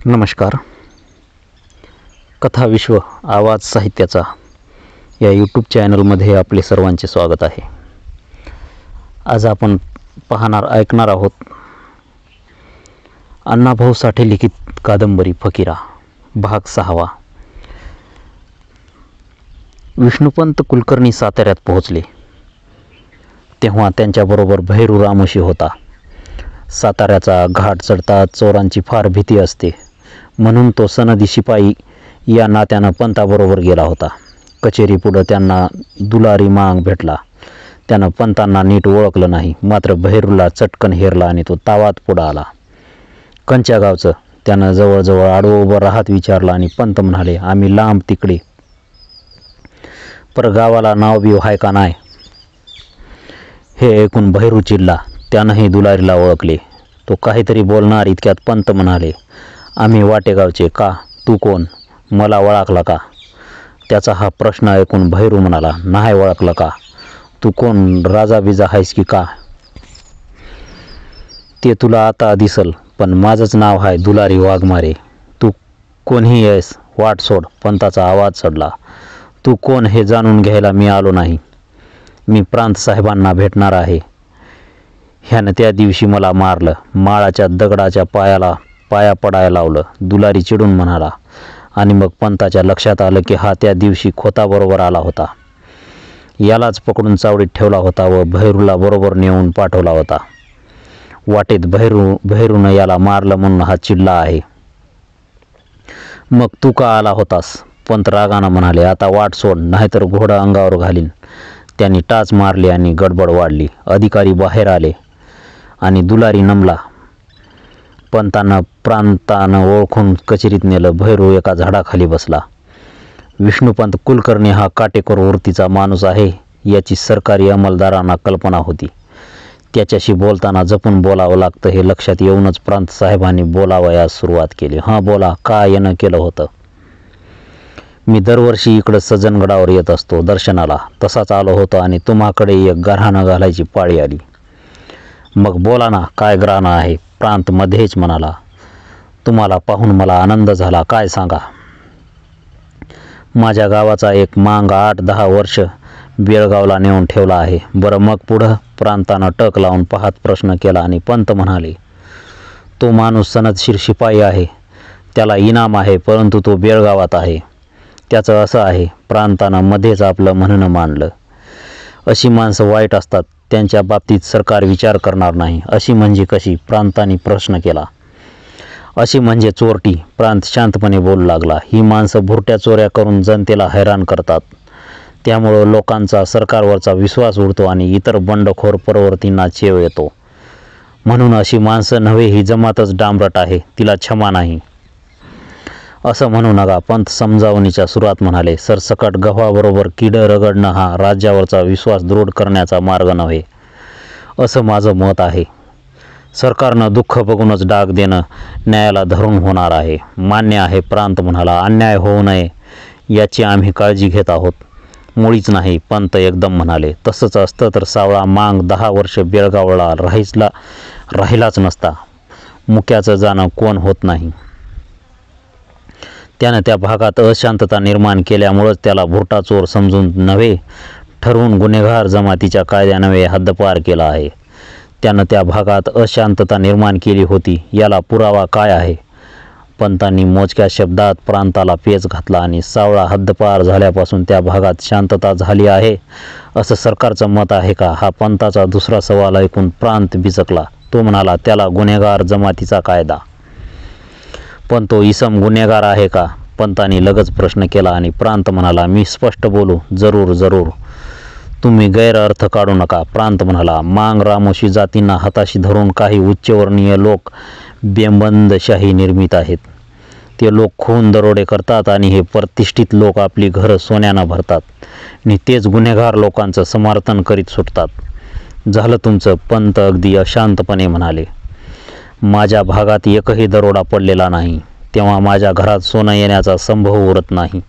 नमस्कार. कथा विश्व आवाज साहित्याचा या यूट्यूब चॅनलमध्ये आपले सर्वांचे स्वागत आहे. आज आपण ऐकणार आहोत अण्णाभाऊ साठे लिखित कादंबरी फकीरा भाग 6. विष्णुपंत कुलकर्णी साताऱ्यात पोहोचले तेव्हा त्यांच्याबरोबर भैरू रामोशी होता. साताऱ्याचा घाट चढता चोरांची फार भीती असते म्हणून तो सनदी शिपाई या नात्यानं पंताबरोबर गेला होता. कचेरीपुढं त्यांना दुलारी मांग भेटला. त्यानं पंतांना नीट ओळखलं नाही, मात्र भैरूला चटकन हेरला आणि तो तावात पुढं आला. कंच्या गावचं त्यानं जवळजवळ आडवं उभं राहत विचारलं आणि पंत म्हणाले, आम्ही लांब तिकडे, पर गावाला नाव बी हाय का नाही. हे ऐकून भैरू चिडला. त्यानंही दुलारीला ओळखले. तो काहीतरी बोलणार इतक्यात पंत म्हणाले, आम्ही वाटेगावचे. का, तू कोण, मला ओळखला का. त्याचा हा प्रश्न ऐकून भैरू म्हणाला, नाही ओळखलं का. तू कोण, राजा बिजा आहेस की का. ते तुला आता दिसल, पण माझंच नाव आहे दुलारी वाघमारे. तू कोणही आहेस, वाट सोड. पंताचा आवाज चढला. तू कोण हे जाणून घ्यायला मी आलो नाही. मी प्रांत साहेबांना भेटणार आहे. ह्यानं त्या दिवशी मला मारलं, माळाच्या दगडाच्या पाया पडायला लावलं. दुलारी चिडून म्हणाला. आणि मग पंताच्या लक्षात आलं की हा त्या दिवशी खोताबरोबर आला होता. यालाच पकडून चावडीत ठेवला होता व भैरूला बरोबर नेऊन पाठवला होता. वाटेत भैरूनं याला मारलं म्हणून हा चिडला आहे. मग तू का आला होतास. पंत रागानं म्हणाले, आता वाट सोड, नाहीतर घोडा अंगावर घालीन. त्यांनी टाच मारली आणि गडबड वाढली. अधिकारी बाहेर आले आणि दुलारी नमला. पंतांना प्रांतानं ओळखून कचेरीत नेलं. भैरू एका झाडाखाली बसला. विष्णुपंत कुलकर्णी हा काटेकोर वृत्तीचा माणूस आहे याची सरकारी अंमलदारांना कल्पना होती. त्याच्याशी बोलताना जपून बोलावं लागतं हे लक्षात येऊनच प्रांत साहेबांनी बोलावयास सुरुवात केली. हां बोला, का येणं केलं होतं. मी दरवर्षी इकडं सज्जनगडावर येत असतो दर्शनाला, तसाच आलो होतो आणि तुम्हाकडे एक गऱ्हाणं घालायची पाळी आली. मग बोला ना, काय गऱ्हाणं आहे. प्रांत मध्येच म्हणाला. तुम्हाला पाहून मला आनंद झाला. काय सांगा. माझ्या गावाचा एक मांग 8-10 वर्ष बेळगावला नेऊन ठेवला आहे. बरं मग पुढं. प्रांतानं टक लावून पाहत प्रश्न केला आणि पंत म्हणाले, तो माणूस सनदशीर शिपाई आहे, त्याला इनाम आहे, परंतु तो बेळगावात आहे. त्याचं असं आहे. प्रांतानं मध्येच आपलं म्हणणं मांडलं. अशी माणसं वाईट असतात, त्यांच्या बाबतीत सरकार विचार करणार नाही. अशी म्हणजे कशी. प्रांतांनी प्रश्न केला. अशी म्हणजे चोरटी. प्रांत शांतपणे बोलू लागला. ही माणसं भुरट्या चोऱ्या करून जनतेला हैराण करतात. त्यामुळं लोकांचा सरकारवरचा विश्वास उडतो आणि इतर बंडखोर प्रवृत्तींना चेव येतो. म्हणून अशी माणसं नव्हे, ही जमातच डांबरट आहे, तिला क्षमा नाही. असं म्हणू नका. पंत समजावणीच्या सुरात म्हणाले, सरसकट गव्हाबरोबर किडं रगडणं हा राज्यावरचा विश्वास दृढ करण्याचा मार्ग नव्हे, असं माझं मत आहे. सरकारनं दुःख बघूनच डाग देणं न्यायाला धरून होणार आहे. मान्य आहे. प्रांत म्हणाला, अन्याय होऊ नये याची आम्ही काळजी घेत आहोत. मुळीच नाही. पंत एकदम म्हणाले, तसंच असतं तर सावळा मांग 10 वर्ष बेळगावला राहिलाच नसता. मुक्याचं जाणं कोण होत नाही. त्यानं त्या भागात अशांतता निर्माण केल्यामुळंच त्याला भुरटा चोर समजून नव्हे, ठरवून गुन्हेगार जमातीच्या कायद्यानव्हे हद्दपार केला आहे. त्यानं त्या भागात अशांतता निर्माण केली होती, याला पुरावा काय आहे. पंतांनी मोजक्या शब्दात प्रांताला पेच घातला आणि सावळा हद्दपार झाल्यापासून त्या भागात शांतता झाली आहे असं सरकारचं मत आहे का. हा पंताचा दुसरा सवाल ऐकून प्रांत बिचकला. तो म्हणाला, त्याला गुन्हेगार जमातीचा कायदा. पण तो इसम गुन्हेगार आहे का. पंतांनी लगेच प्रश्न केला आणि प्रांत म्हणाला, मी स्पष्ट बोलू. जरूर जरूर, तुम्ही गैरअर्थ काढू नका. प्रांत म्हणाला, मांग रामोशी जातींना हाताशी धरून काही उच्चवर्णीय लोक बेबंदशाही निर्मित आहेत. ते लोक खून दरोडे करतात आणि हे प्रतिष्ठित लोक आपली घरं सोन्यानं भरतात आणि तेच गुन्हेगार लोकांचं समर्थन करीत सुटतात. झालं तुमचं. पंत अगदी अशांतपणे म्हणाले, माझ्या भागात एकही दरोडा पडलेला नाही, तेव्हा माझ्या घरात सोनं येण्याचा संभव उरत नाही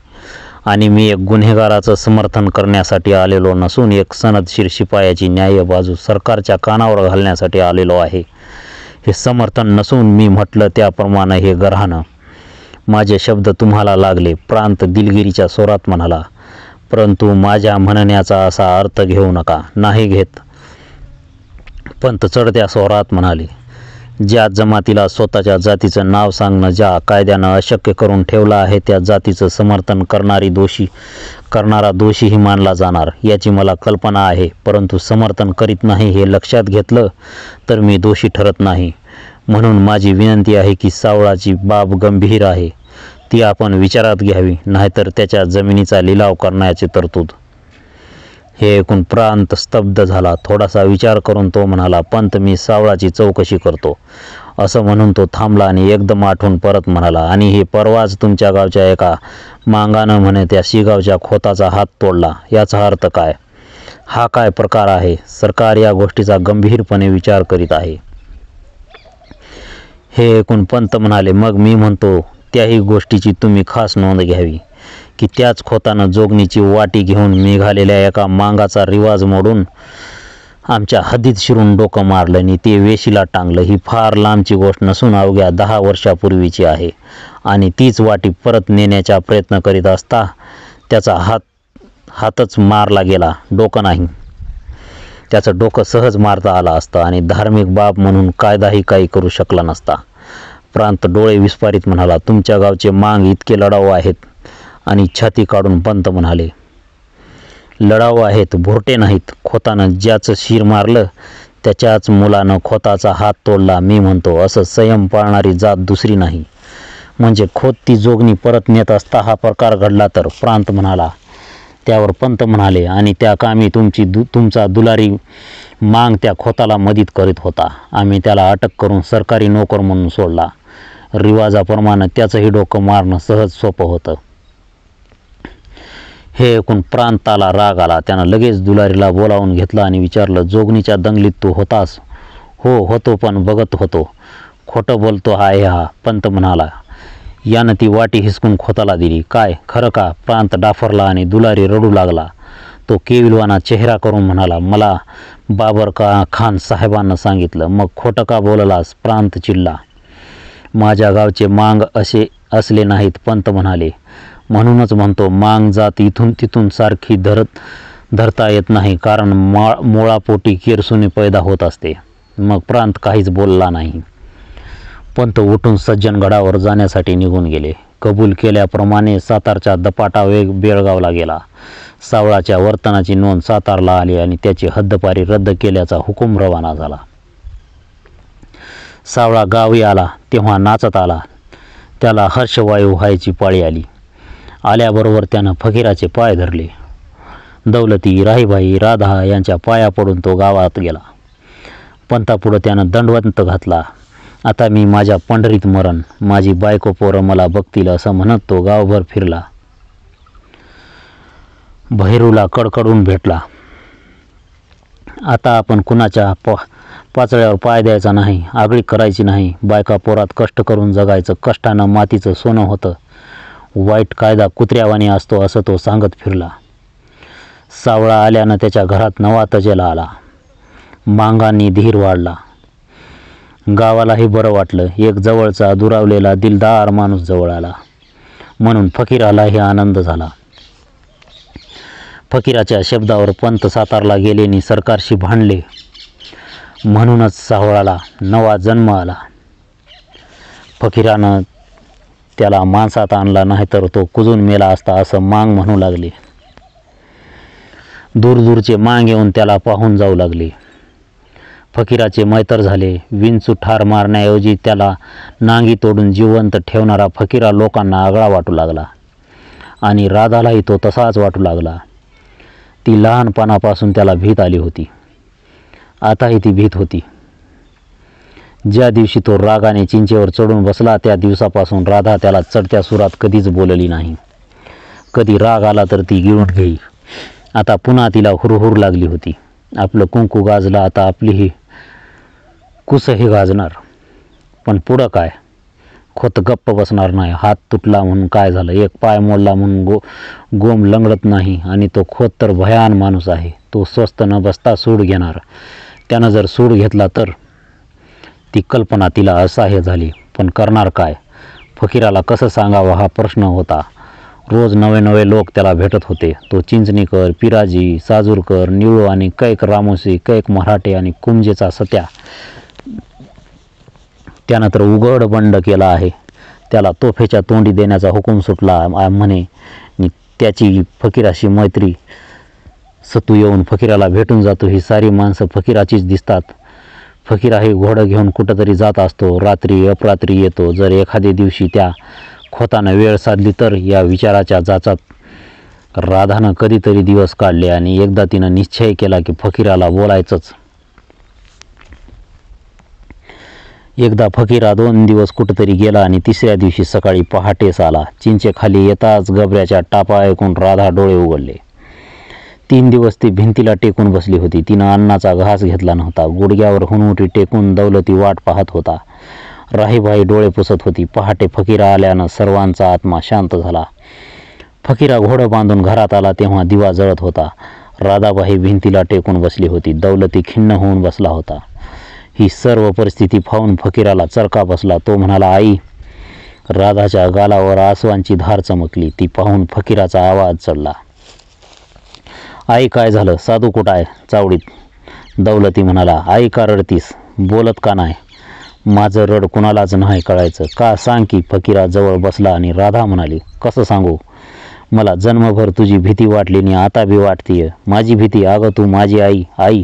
आणि मी एक गुन्हेगाराचं समर्थन करण्यासाठी आलेलो नसून एक सनदशीर शिपायाची न्याय्य बाजू सरकारच्या कानावर घालण्यासाठी आलेलो आहे. हे समर्थन नसून मी म्हटलं त्याप्रमाणे हे गऱ्हाणं माझे शब्द तुम्हाला लागले. प्रांत दिलगिरीच्या स्वरात म्हणाला. परंतु माझ्या म्हणण्याचा असा अर्थ घेऊ नका. नाही घेत. पंत चढत्या स्वरात म्हणाले. ज्या जमातीला स्वतःच्या जातीचं नाव सांगणं ज्या कायद्यानं अशक्य करून ठेवलं आहे, त्या जातीचं समर्थन करणारा दोषीही मानला जाणार याची मला कल्पना आहे. परंतु समर्थन करीत नाही हे लक्षात घेतलं तर मी दोषी ठरत नाही. म्हणून माझी विनंती आहे की सावळाची बाब गंभीर आहे, ती आपण विचारात घ्यावी, नाहीतर त्याच्या जमिनीचा लिलाव करण्याची तरतूद. हे ऐकून प्रांत स्तब्ध झाला. थोडासा विचार करून तो म्हणाला, पंत, मी सावळाची चौकशी करतो. असं म्हणून तो थांबला आणि एकदम आठवून परत म्हणाला, आणि हे परवाच तुमच्या गावच्या एका मांगानं म्हणे त्या शिगावच्या खोताचा हात तोडला. याचा अर्थ काय? हा काय प्रकार आहे? सरकार या गोष्टीचा गंभीरपणे विचार करीत आहे. हे ऐकून पंत म्हणाले, मग मी म्हणतो त्याही गोष्टीची तुम्ही खास नोंद घ्यावी की त्याच खोतानं जोगणीची वाटी घेऊन निघालेल्या एका मांगाचा रिवाज मोडून आमच्या हद्दीत शिरून डोकं मारलं आणि ते वेशीला टांगलं. ही फार लांबची गोष्ट नसून अवघ्या 10 वर्षापूर्वीची आहे. आणि तीच वाटी परत नेण्याचा प्रयत्न करीत असता त्याचा हातच मारला गेला, डोकं नाही. त्याचं डोकं सहज मारता आलं असतं आणि धार्मिक बाब म्हणून कायदाही काही करू शकला नसता. प्रांत डोळे विस्फारित म्हणाला, तुमच्या गावचे मांग इतके लढाऊ आहेत? आणि छाती काढून पंत म्हणाले, लढाऊ आहेत, भोरटे नाहीत. खोतानं ज्याचं शिर मारलं त्याच्याच मुलानं खोताचा हात तोडला. मी म्हणतो असं संयम पाळणारी जात दुसरी नाही. म्हणजे खोत ती जोगणी परत नेत असता हा प्रकार घडला तर? प्रांत म्हणाला. त्यावर पंत म्हणाले, आणि त्या कामी तुमचा दुलारी मांग त्या खोताला मदत करीत होता. आम्ही त्याला अटक करून सरकारी नोकर म्हणून सोडला. रिवाजाप्रमाणे त्याचंही डोकं मारणं सहज सोपं होतं. हे ऐकून प्रांताला राग आला. त्यानं लगेच दुलारीला बोलावून घेतलं आणि विचारलं, जोगणीच्या दंगलीत तू होतास? हो होतो, पण बघत होतो. खोटं बोलतो आहे हा? पंत म्हणाला. यानं ती वाटी हिसकून खोताला दिली. काय, खरं का? प्रांत डाफरला आणि दुलारी रडू लागला. तो केविलवाना चेहरा करून म्हणाला, मला बाबर खान साहेबांना सांगितलं. मग खोटं का बोललास? प्रांत चिडला. माझ्या गावचे मांग असे असले नाहीत, पंत म्हणाले. म्हणूनच म्हणतो मांग जात इथून तिथून सारखी धरता येत नाही, कारण मुळापोटी केरसुनी पैदा होत असते. मग प्रांत काहीच बोलला नाही. पंत उठून सज्जनगडावर जाण्यासाठी निघून गेले. कबूल केल्याप्रमाणे सातारच्या दपाटा बेळगावला गेला. सावळाच्या वर्तनाची नोंद सातारला आली आणि त्याची हद्दपारी रद्द केल्याचा हुकूम रवाना झाला. सावळा गावी आला तेव्हा नाचत आला. त्याला हर्षवायू व्हायची पाळी आली. आल्याबरोबर त्यानं फकीराचे पाय धरले. दौलती, राहीबाई, राधा यांच्या पाया पडून तो गावात गेला. पंतापुढं त्यानं दंडवंत घातला. आता मी माझ्या पंढरीत मरण, माझी बायको पोरं मला बघतील असं म्हणत तो गावभर फिरला. भैरूला कडकडून भेटला. आता आपण कुणाच्या पाचळ्यावर पाय द्यायचा नाही, आगळी करायची नाही. बायका पोरात कष्ट करून जगायचं. कष्टानं मातीचं सोनं होतं. वाईट कायदा कुत्र्यावानी असतो असं तो सांगत फिरला. सावळा आल्यानं त्याच्या घरात नवा तजेला आला. मांगांनी धीर वाढला. गावालाही बरं वाटलं. एक जवळचा दुरावलेला दिलदार माणूस जवळ आला म्हणून फकीरालाही आनंद झाला. फकीराच्या शब्दावर पंत सातारला गेले आणि सरकारशी भांडले. म्हणूनच सावळाला नवा जन्म आला. फकीरानं त्याला माणसात आणला, नाहीतर तो कुजून मेला असता असं मांग म्हणू लागले. दूरदूरचे मांग येऊन त्याला पाहून जाऊ लागले. फकीराचे मैतर झाले. विंचू ठार मारण्याऐवजी त्याला नांगी तोडून जिवंत ठेवणारा फकीरा लोकांना आगळा वाटू लागला आणि राधालाही तो तसाच वाटू लागला. ती लहानपणापासून त्याला भीत आली होती. आताही ती भीत होती. ज्या दिवशी तो रागाने चिंचेवर चढून बसला त्या दिवसापासून राधा त्याला चढत्या सुरात कधीच बोलली नाही. कधी राग आला तर ती गिळून घेई. आता पुन्हा तिला हुरहुर लागली होती. आपलं कुंकू गाजलं, आता आपलीही कुसही गाजणार. पण पुढं काय? खोत गप्प बसणार नाही. हात तुटला म्हणून काय झालं? एक पाय मोडला म्हणून गोम लंगडत नाही. आणि तो खोत तर भयान माणूस आहे. तो स्वस्थ न बसता सूड घेणार. त्यानं जर सूड घेतला तर? ती कल्पना तिला असह्य झाली. पण करणार काय? फकीराला कसं सांगावं हा प्रश्न होता. रोज नवे नवे लोक त्याला भेटत होते. तो चिंचणीकर, पिराजी, साजूरकर, निळू आणि कैक रामोसी, कैक मराठे आणि कुंजेचा सत्या त्यानं तर उघड बंड केला आहे. त्याला तोफेच्या तोंडी देण्याचा हुकूम सुटला म्हणे. त्याची फकीराशी मैत्री. सतू येऊन फकीराला भेटून जातो. ही सारी माणसं फकीराचीच दिसतात. फकीराही घोडं घेऊन कुठंतरी जात असतो. रात्री अपरात्री येतो. जर एखाद्या दिवशी त्या खोतानं वेळ साधली तर. या विचाराच्या जाचात राधानं कधीतरी दिवस काढले आणि एकदा तिनं निश्चय केला की फकीराला बोलायचंच. एकदा फकीरा 2 दिवस कुठंतरी गेला आणि तिसऱ्या दिवशी सकाळी पहाटेस आला. चिंचेखाली येताच गबऱ्याच्या टापा ऐकून राधा डोळे उघडले. 3 दिवस ती भिंतीला टेकून बसली होती. तिनं अन्नाचा घास घेतला नव्हता. गुडघ्यावर हुनहुटी टेकून दौलती वाट पाहत होता. राहीबाई डोळे पुसत होती. पहाटे फकीरा आल्यानं सर्वांचा आत्मा शांत झाला. फकीरा घोडं बांधून घरात आला तेव्हा दिवा जळत होता. राधाबाई भिंतीला टेकून बसली होती. दौलती खिन्न होऊन बसला होता. ही सर्व परिस्थिती पाहून फकीराला चरका बसला. तो म्हणाला, आई. राधाच्या गालावर आसवांची धार चमकली. ती पाहून फकीराचा आवाज चढला. आई, काय झालं? साधू कुठं आहे? चावडीत. दौलती म्हणाला, आई का रडतीस? बोलत का नाही? माझं रड कुणालाच नाही कळायचं. का सांग की. फकीरा जवळ बसला आणि राधा म्हणाली, कसं सांगू? मला जन्मभर तुझी भीती वाटली आणि आता बी वाटतीये. माझी भीती? अगं तू माझी आई. आई?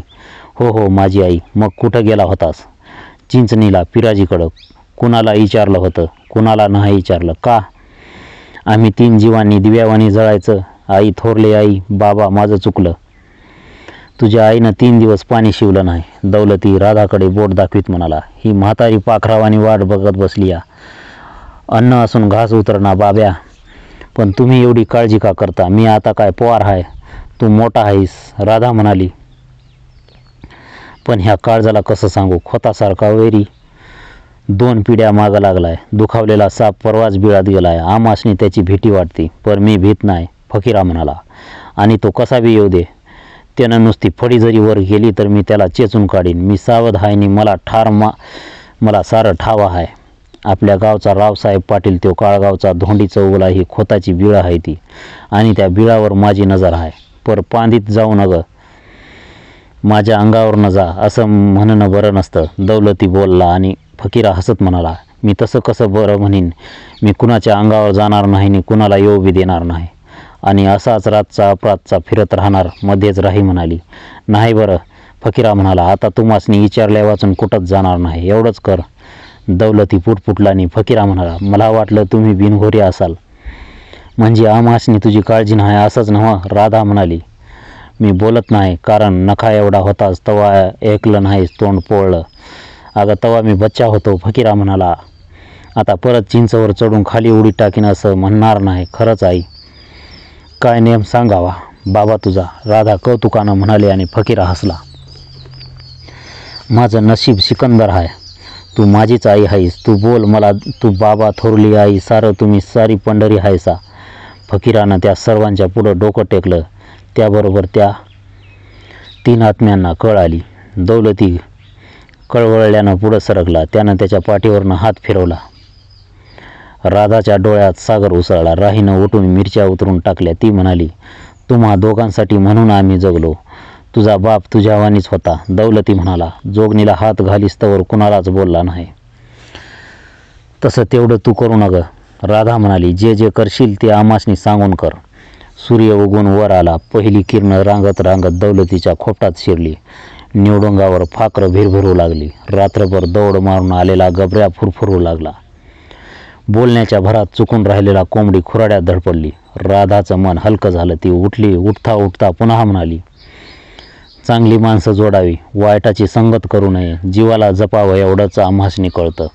हो माझी आई. मग कुठं गेला होतास? चिंचणीला, पिराजीकडं. कुणाला विचारलं होतं? कुणाला नाही विचारलं. का? आम्ही 3 जीवांनी दिव्यावानी जळायचं. आई, थोरले आई, बाबा, माझं चुकलं. तुझ्या आईनं 3 दिवस पाणी शिवलं नाही. दौलती राधाकडे बोट दाखवीत म्हणाला, ही म्हातारी पाखरावानी वाट बघत बसली या. अन्न असून घास उतरणा बाब्या. पण तुम्ही एवढी काळजी का करता? मी आता काय पोवार आहे? तू मोठा आहेस. राधा म्हणाली, पण ह्या काळजाला कसं सांगू? खोतासारखा वैरी 2 पिढ्या मागं लागलाय. दुखावलेला साप परवाच बिळात गेलाय. आमासनी त्याची भीती वाटते. पण मी भीत नाही. फकीरा म्हणाला, आणि तो कसा बी येऊ दे. त्यानं नुसती फडी जरी वर गेली तर मी त्याला चेचून काढीन. मी सावध आहे आणि मला सारं ठाव आहे. आपल्या गावचा रावसाहेब पाटील, तो काळगावचा धोंडी चौगला, ही खोताची बिळा आहे ती. आणि त्या बिळावर माझी नजर आहे. पर पांदीत जाऊ नग, माझ्या अंगावर न जा, असं म्हणणं बरं नसतं. दौलती बोलला आणि फकीरा हसत म्हणाला, मी तसं कसं बरं म्हणीन? मी कुणाच्या अंगावर जाणार नाही आणि कुणाला येऊ बी देणार नाही. आणि असाच रातचा अपरातचा फिरत राहणार. मध्येच राही म्हणाली, नाही बरं. फकीरा म्हणाला, आता तुम्हासनी विचारल्या वाचून कुठंच जाणार नाही. एवढंच कर. दौलती पुटपुटला आणि फकीरा म्हणाला, मला वाटलं तुम्ही बिनघोरी असाल. म्हणजे आम्हासनी तुझी काळजी नाही असंच नव्ह? राधा म्हणाली, मी बोलत नाही कारण नखा एवढा होताच तवा ऐकलं नाहीस, तोंड पोळलं. अगं तवा मी बच्चा होतो. फकीरा म्हणाला, आता परत चिंचवर चढून खाली उडी टाकीन असं म्हणणार नाही. खरंच आई? काय नेम सांगावा बाबा तुझा? राधा कौतुकानं म्हणाली आणि फकीरा हसला. माझं नशीब सिकंदर आहे. तू माझीच आई आहेस. तू बोल मला, तू बाबा, थोरली आई, सारं तुम्ही सारी पंढरी आहेसा. फकीरानं त्या सर्वांच्या पुढं डोकं टेकलं. त्याबरोबर त्या 3 आत्म्यांना कळ आली. दौलती कळवळल्यानं पुढं सरकला. त्यानं त्याच्या पाठीवरनं हात फिरवला. राधाच्या डोळ्यात सागर उसळला. राहीनं उठून मिरच्या उतरून टाकल्या. ती म्हणाली, तुम्हा दोघांसाठी म्हणून आम्ही जगलो. तुझा बाप तुझ्यावानीच होता. दौलती म्हणाला, जोगणीला हात घालीस्तवर कुणालाच बोलला नाही. तसं तेवढं तू करू नग. राधा म्हणाली, जे जे करशील ते आमासनी सांगून कर. सूर्य उगून वर आला. पहिली किरणं रांगत रांगत दौलतीच्या खोपटात शिरली. निवडुंगावर फाकर भिरभिरू लागली. रात्रभर दौड मारून आलेला गबऱ्या फुरफुरू लागला. बोलण्याच्या भरात चुकून राहिलेला कोंबडी खुराड्यात धडपडली. राधाचं मन हलकं झालं. ती उठली. उठता उठता पुन्हा म्हणाली, चांगली माणसं जोडावी, वाईटाची संगत करू नये, जीवाला जपावं एवढंच आम्हासनी कळतं.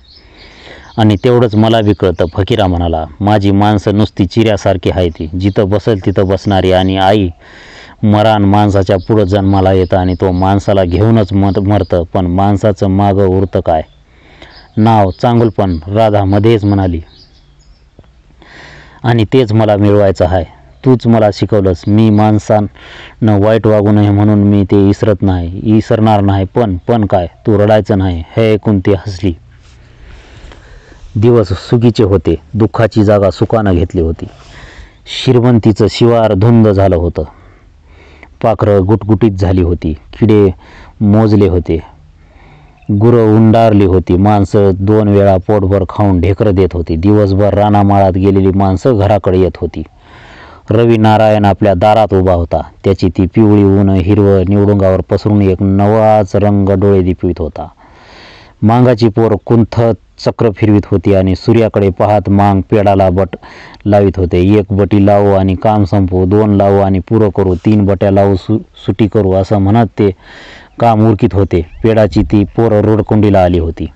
आणि तेवढंच मला बी कळतं. फकीरा म्हणाला, माझी माणसं नुसती चिऱ्यासारखी आहे. ती जिथं बसेल तिथं बसणारी. आणि आई, मरान माणसाच्या पुढं जन्माला येतं आणि तो माणसाला घेऊनच मरतं. पण माणसाचं मागं उरतं काय? नाव, चांगुलपण. राधा मध्येच म्हणाली, आणि तेच मला मिळवायचं आहे. तूच मला शिकवलंस. मी माणसानं वाईट वागू नये म्हणून मी ते विसरणार नाही. पण काय? तू रडायचं नाही. हे ऐकून ती हसली. दिवस सुगीचे होते. दुःखाची जागा सुखानं घेतली होती. श्रीमंतीचं शिवार धुंद झालं होतं. पाखरं गुटगुटीत झाली होती. किडे मोजले होते. गुरं उंडारली होती. माणसं 2 वेळा पोटभर खाऊन ढेकरं देत होती. दिवसभर रानामाळात गेलेली माणसं घराकडे येत होती. रवी नारायण आपल्या दारात उभा होता. त्याची ती पिवळी ऊन हिरवं निवडुंगावर पसरून एक नवाच रंग डोळे दिपवित होता. मांगाची पोर कुंथत चक्र फिरवित होती आणि सूर्याकडे पाहत मांग पेडाला बट लावित होते. 1 बटी लावू आणि काम संपवू, 2 लावू आणि पुरं करू, 3 बट्या लावू सुटी करू असं म्हणत ते काम उरकीत होते. पेडाची ती पोरं रोडकुंडीला आली होती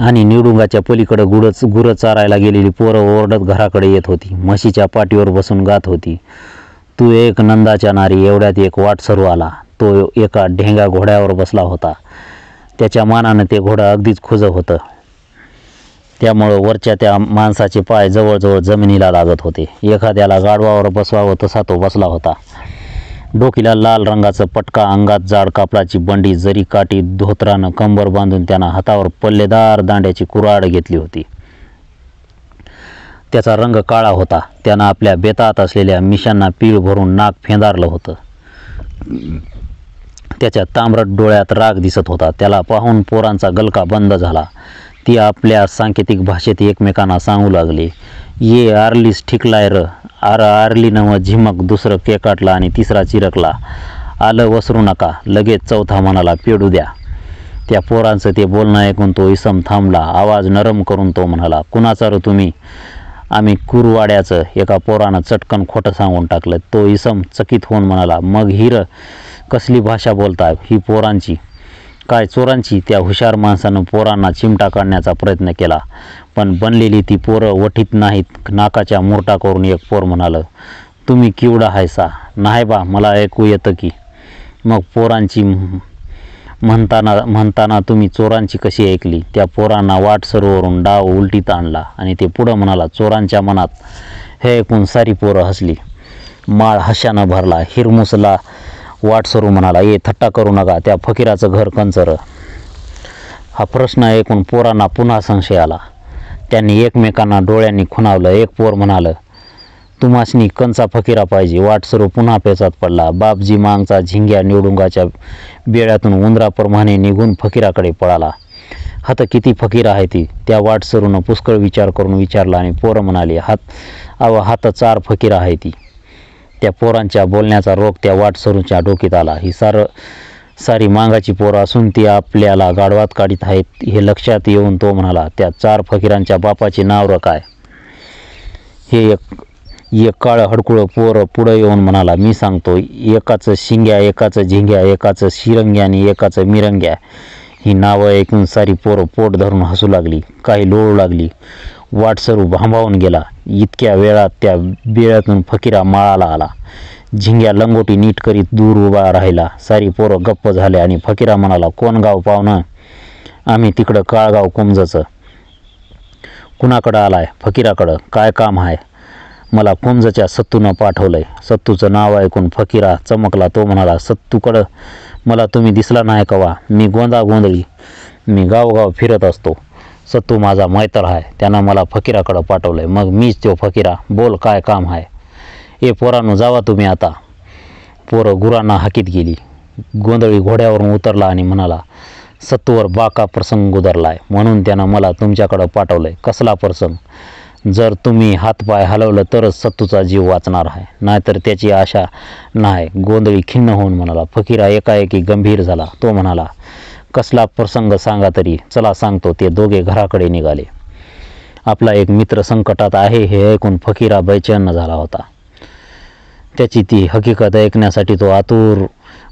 आणि निवडुंगाच्या पलीकडे गुरं चारायला गेलेली पोरं ओरडत घराकडे येत होती. म्हशीच्या पाठीवर बसून गात होती, तू एक नंदाच्या नारी. एवढ्यात एक वाटसरू आला. तो एका ढेंगा घोड्यावर बसला होता. त्याच्या मानानं ते घोडं अगदीच खुजं होतं. त्यामुळं वरच्या त्या माणसाचे पाय जवळजवळ जमिनीला लागत होते. एखाद्याला गाढवावर बसवावं तसा तो बसला होता. डोकीला लाल रंगाचं पटका, अंगात जाड कापडाची बंडी, जरी काठी धोतरानं कंबर बांधून त्यानं हातावर पल्लेदार दांड्याची कुऱ्हाड घेतली होती. त्याचा रंग काळा होता. त्यानं आपल्या बेतात असलेल्या मिशांना पीळ भरून नाक फेंदारलं होतं. त्याच्या तांबरट डोळ्यात राग दिसत होता. त्याला पाहून पोरांचा गलका बंद झाला. ती आपल्या सांकेतिक भाषेत एकमेकांना सांगू लागली, ये आरलीस ठिकलाय र. आरली नव झिमक, दुसरं केकाटला आणि तिसरा चिरकला. आलं वसरू नका. लगेच चौथा म्हणाला, पेडू द्या. त्या पोरांचं ते बोलणं ऐकून तो इसम थांबला. आवाज नरम करून तो म्हणाला, कुणाचा र तुम्ही? आम्ही कुरवाड्याचं. एका पोरानं चटकन खोटं सांगून टाकलं. तो इसम चकित होऊन म्हणाला, मग ही र कसली भाषा बोलताय? ही पोरांची. काय चोरांची? त्या हुशार माणसानं पोरांना चिमटा काढण्याचा प्रयत्न केला, पण बनलेली ती पोरं वठीत नाहीत. नाकाच्या मुरटा करून एक पोर म्हणालं, तुम्ही किवडा हायसा? नाही बा, मला ऐकू येतं की. मग पोरांची म्हणताना तुम्ही चोरांची कशी ऐकली? त्या पोरांना वाट सरोवरून डाव उलटीत आणला आणि ते पुढं म्हणाला, चोरांच्या मनात. हे ऐकून सारी पोरं हसली. माळ हास्यानं भरला. हिरमुसला वाटसरू म्हणाला, ये थट्टा करू नका. त्या फकीराचं घर कंचर? हा प्रश्न ऐकून पोरांना पुन्हा संशय आला. त्यांनी एकमेकांना डोळ्यांनी खुणावलं. एक पोर म्हणालं, तुमासनी कंचा फकीरा पाहिजे. वाटसरू पुन्हा पेचात पडला. बापजी मांगचा झिंग्या निवडुंगाच्या बेळ्यातून उंदराप्रमाणे निघून फकीराकडे पळाला. हात किती फकीर आहे ती? त्या वाटसरूनं पुष्कळ विचार करून विचारला आणि पोरं म्हणाली, हात 4 फकीर आहे ती. त्या पोरांच्या बोलण्याचा रोग त्या वाटसरूच्या डोकीत आला. ही सारी मांगाची पोरं असून ती आपल्याला गाढवात काढीत आहेत हे लक्षात येऊन तो म्हणाला, त्या 4 फकीरांच्या बापाचे नाव र काय? हे एक काळं हडकुळं पोर पुढं येऊन म्हणाला, मी सांगतो. एकाचं शिंग्या, एकाचं झिंग्या, एकाचं शिरंग्या आणि एकाचं मिरंग्या. ही नावं ऐकून सारी पोरं पोट धरून हसू लागली. काही लोळू लागली. वाटसरू भांबावून गेला. इतक्या वेळात त्या बेळ्यातून फकीरा माळाला आला. झिंग्या लंगोटी नीट करीत दूर उभा राहिला. सारी पोरं गप्प झाले आणि फकीरा म्हणाला, कोण गाव पाहुणं? आम्ही तिकडं काळगाव कुंजचं. कुणाकडं आलाय? फकीराकडं. काय काम आहे? मला कुंजच्या सत्तूनं पाठवलंय. सत्तूचं नाव ऐकून फकीरा चमकला. तो म्हणाला, सत्तूकडं मला तुम्ही दिसला नाही कवा? मी गोंधळी. मी गावगाव फिरत असतो. सत्तू माझा मैत्र आहे. त्यानं मला फकीराकडं पाठवलंय. मग मीच तो फकीरा. बोल, काय काम आहे? ए पोरांनो, जावा तुम्ही आता. पोरं गुरांना हाकीत गेली. गोंधळी घोड्यावरून उतरला आणि म्हणाला, सत्तूवर बाका प्रसंग उतरलाय म्हणून त्यानं मला तुमच्याकडं पाठवलंय. कसला प्रसंग? जर तुम्ही हातपाय हलवलं तरच सत्तूचा जीव वाचणार आहे, नाहीतर त्याची आशा नाही. गोंधळी खिन्न होऊन म्हणाला. फकीरा एकाएकी गंभीर झाला. तो म्हणाला, कसला प्रसंग सांगा तरी. चला सांगतो. ते दोघे घराकडे निघाले. आपला एक मित्र संकटात आहे हे ऐकून फकीरा बेचैन झाला होता. त्याची ती हकीकत ऐकण्यासाठी तो आतुर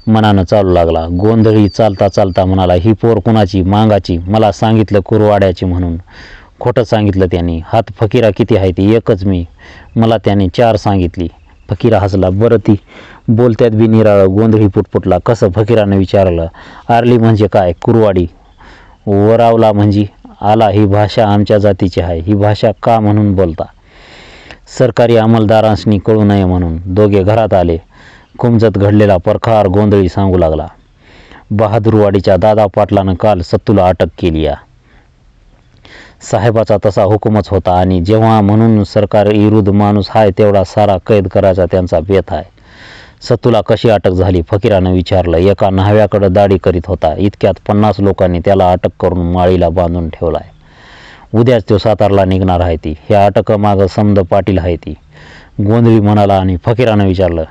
मनानं चालू लागला. गोंधळी चालता चालता म्हणाला, ही पोर कुणाची? मांगाची. मला सांगितलं कुरवाड्याची म्हणून. खोटं सांगितलं त्यांनी. हात फकीरा किती आहे? ती एकच मी. मला त्यांनी 4 सांगितली. फकीरा हसला. बरं, ती बोलत्यात बी निराळं. गोंधळी पुटपुटला. कसं? फकीरानं विचारलं. आरली म्हणजे काय? कुरवाडी. वरावला म्हणजे आला. ही भाषा आमच्या जातीची आहे. ही भाषा का म्हणून बोलता? सरकारी अंमलदारांनी कळू नये म्हणून. दोघे घरात आले. कुंजत घडलेला परखार गोंधळी सांगू लागला. बहादूरवाडीच्या दादा पाटलानं काल सत्तूला अटक केली आहे. साहेबाचा तसा हुकूमच होता आणि जेव्हा म्हणून सरकार विरुद्ध माणूस हाय तेवढा सारा कैद करायचा त्यांचा बेत आहे. सत्तूला कशी अटक झाली फकीरानं विचारलं. एका न्हाव्याकडे दाढी करीत होता. इतक्यात 50 लोकांनी त्याला अटक करून माळीला बांधून ठेवलाय. उद्याच तो सातारला निघणार आहे. ती ह्या अटकमागं समद पाटील आहे. ती गोंधळी म्हणाला आणि फकीरानं विचारलं,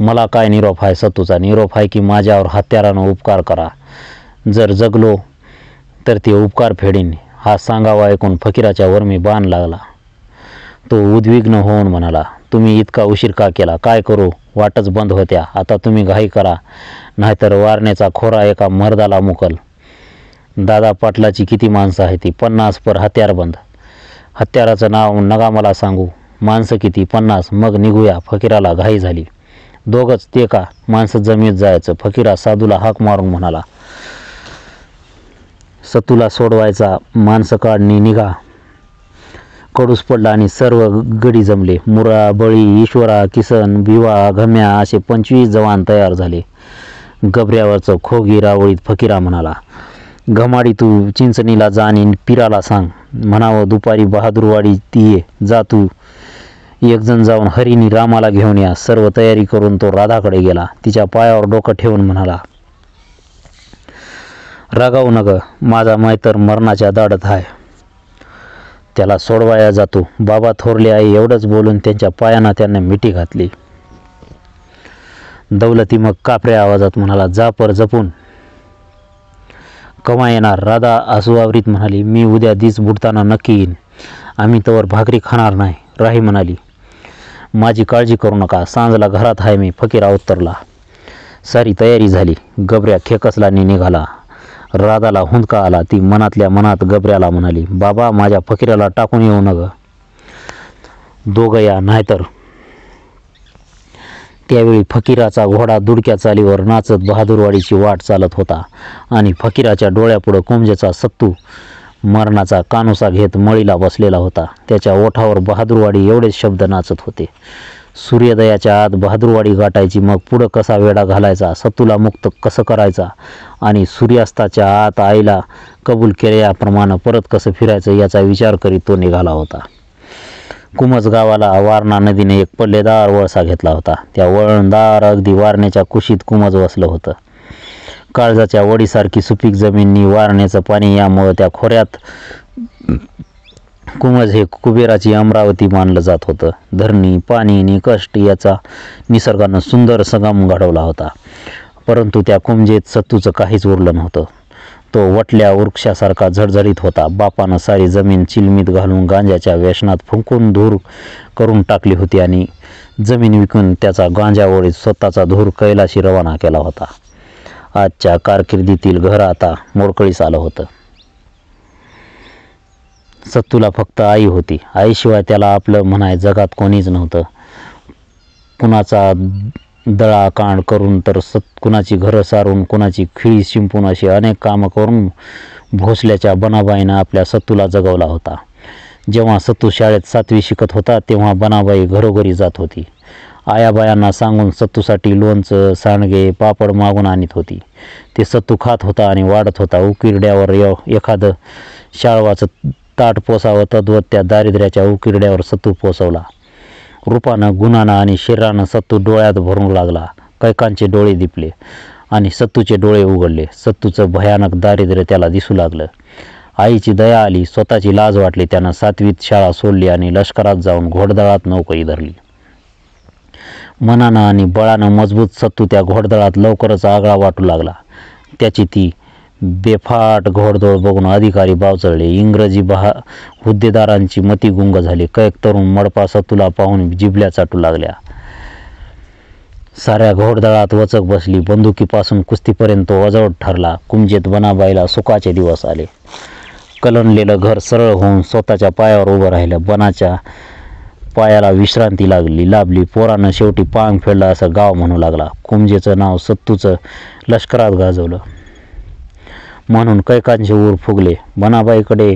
मला काय निरोप आहे सत्तूचा? निरोप आहे की माझ्यावर हत्यारानं उपकार करा, जर जगलो तर ते उपकार फेडीन. हा सांगावा ऐकून फकीराच्या वरमी बाण लागला. तो उद्विग्न होऊन म्हणाला, तुम्ही इतका उशीर का केला? काय करू, वाटच बंद होत्या. आता तुम्ही घाई करा, नाहीतर वारण्याचा खोरा एका मर्दाला मुकल. दादा पाटलाची किती माणसं आहे? ती 50 पर हत्यारबंद. हत्याराचं नाव नका मला सांगू. माणसं किती? 50. मग निघूया. फकीराला घाई झाली. दोघंच ते का? माणसं जमीत जायचं. फकीरा साधूला हाक मारून म्हणाला, सत्तूला सोडवायचा, माणसं काढणी निघा. कडूस पडला आणि सर्व गडी जमले. मुरा, बळी, ईश्वरा, किसन, भिवा, घम्या असे 25 जवान तयार झाले. गबऱ्यावरचं खोगी रावळीत फकीरा म्हणाला, घमाडी तू चिंचणीला जा आणि पिराला सांग म्हणावं दुपारी बहादूरवाडी ये. जा तू एक जण जाऊन हरिनी रामाला घेऊन या. सर्व तयारी करून तो राधाकडे गेला. तिच्या पायावर डोकं ठेवून म्हणाला, रागावू नग, माझा मायतर मरणाच्या दाढत आहे, त्याला सोडवाया जातो. बाबा थोरले आई एवढंच बोलून त्यांच्या पायांना त्यांना मिठी घातली. दौलती मग कापऱ्या आवाजात म्हणाला, जा पर जपून. कवा येणार? राधा आसुआवरीत म्हणाली, मी उद्या दिस बुडताना नक्की येईन. आम्ही तवर भाकरी खाणार नाही. राही म्हणाली, माझी काळजी करू नका, सांजला घरात आहे मी. फकीरा उत्तरला. सारी तयारी झाली. गबऱ्या खेकसला निघाला. राधाला हुंदका आला. ती मनातल्या मनात गबऱ्याला म्हणाली, बाबा माझ्या फकीराला टाकून येऊ नग, दोघं या नाहीतर. त्यावेळी फकीराचा घोडा दुडक्या चालीवर नाचत बहादूरवाडीची वाट चालत होता आणि फकीराच्या डोळ्यापुढं कुंजेचा सत्तू मरणाचा कानुसा घेत मळीला बसलेला होता. त्याच्या ओठावर बहादूरवाडी एवढेच शब्द नाचत होते. सूर्योदयाच्या आत बहादूरवाडी गाठायची, मग पुढं कसा वेढा घालायचा, सत्तूला मुक्त कसं करायचा आणि सूर्यास्ताच्या आत आईला कबूल केल्याप्रमाणे परत कसं फिरायचं याचा विचार करीत तो निघाला होता. कुमज गावाला वारणा नदीने एक पल्लेदार वळसा घेतला होता. त्या वळणदार अगदी वारण्याच्या कुशीत कुमज वसलं होतं. काळजाच्या वडीसारखी सुपीक जमीननी वारण्याचं पाणी यामुळं त्या खोऱ्यात कुमज हे कुबेराची अमरावती मानलं जात होतं. धरणी, पाणी आणि कष्ट याचा निसर्गानं सुंदर संगम घडवला होता. परंतु त्या कुंजेत सत्तूचं काहीच उरलं नव्हतं. तो वटल्या वृक्षासारखा झडझडीत होता. बापानं सारी जमीन चिलमीत घालून गांजाच्या व्यसनात फुंकून धूर करून टाकली होती आणि जमीन विकून त्याचा गांजा ओढीत स्वतःचा धूर कैलाशी रवाना केला होता. आजच्या कारकिर्दीतील घर आता मोडकळीस आलं होतं. सत्तूला फक्त आई होती. आईशिवाय त्याला आपलं म्हणाय जगात कोणीच नव्हतं. कुणाचा दळाकांड करून तर कुणाची घरं सारून, कुणाची खिळी शिंपून अशी अनेक कामं करून भोसल्याच्या बनाबाईनं आपल्या सत्तूला जगवला होता. जेव्हा सत्तू शाळेत 7वी शिकत होता तेव्हा बनाबाई घरोघरी जात होती. आयाबायांना सांगून सत्तूसाठी लोणचं, सांडगे, पापड मागून आणत होती. ते सत्तू खात होता आणि वाढत होता. उकिरड्यावर एखादं शाळवाचं ताट पोसावं तद्वत त्या दारिद्र्याच्या उकिरड्यावर सत्तू पोसवला. रूपानं, गुणानं आणि शरीरानं सत्तू डोळ्यात भरून लागला. कैकांचे डोळे दिपले आणि सत्तूचे डोळे उघडले. सत्तूचं भयानक दारिद्र्य त्याला दिसू लागलं. आईची दया आली, स्वतःची लाज वाटली. त्यानं 7वीत शाळा सोडली आणि लष्करात जाऊन घोडदळात नोकरी धरली. मनानं आणि बळानं मजबूत सत्तू त्या घोडदळात लवकरच आगळा वाटू लागला. त्याची ती बेफाट घोडदौड बघून अधिकारी बावचळले. इंग्रजी हुद्देदारांची मती गुंग झाली. कैक तरुण मडपा सत्तूला पाहून जिभल्या चाटू लागल्या. साऱ्या घोडदळात वचक बसली. बंदुकीपासून कुस्तीपर्यंत तो अजोड ठरला. कुंजेत बनाबाईला सुखाचे दिवस आले. कलनलेलं घर सरळ होऊन स्वतःच्या पायावर उभं राहिलं. बनाच्या पायाला विश्रांती लाभली. पोरानं शेवटी पांग फेडला असं गाव म्हणू लागला. कुंजेचं नाव सत्तूचं लष्करात गाजवलं म्हणून कैकांचे ऊर फुगले. बनाबाईकडे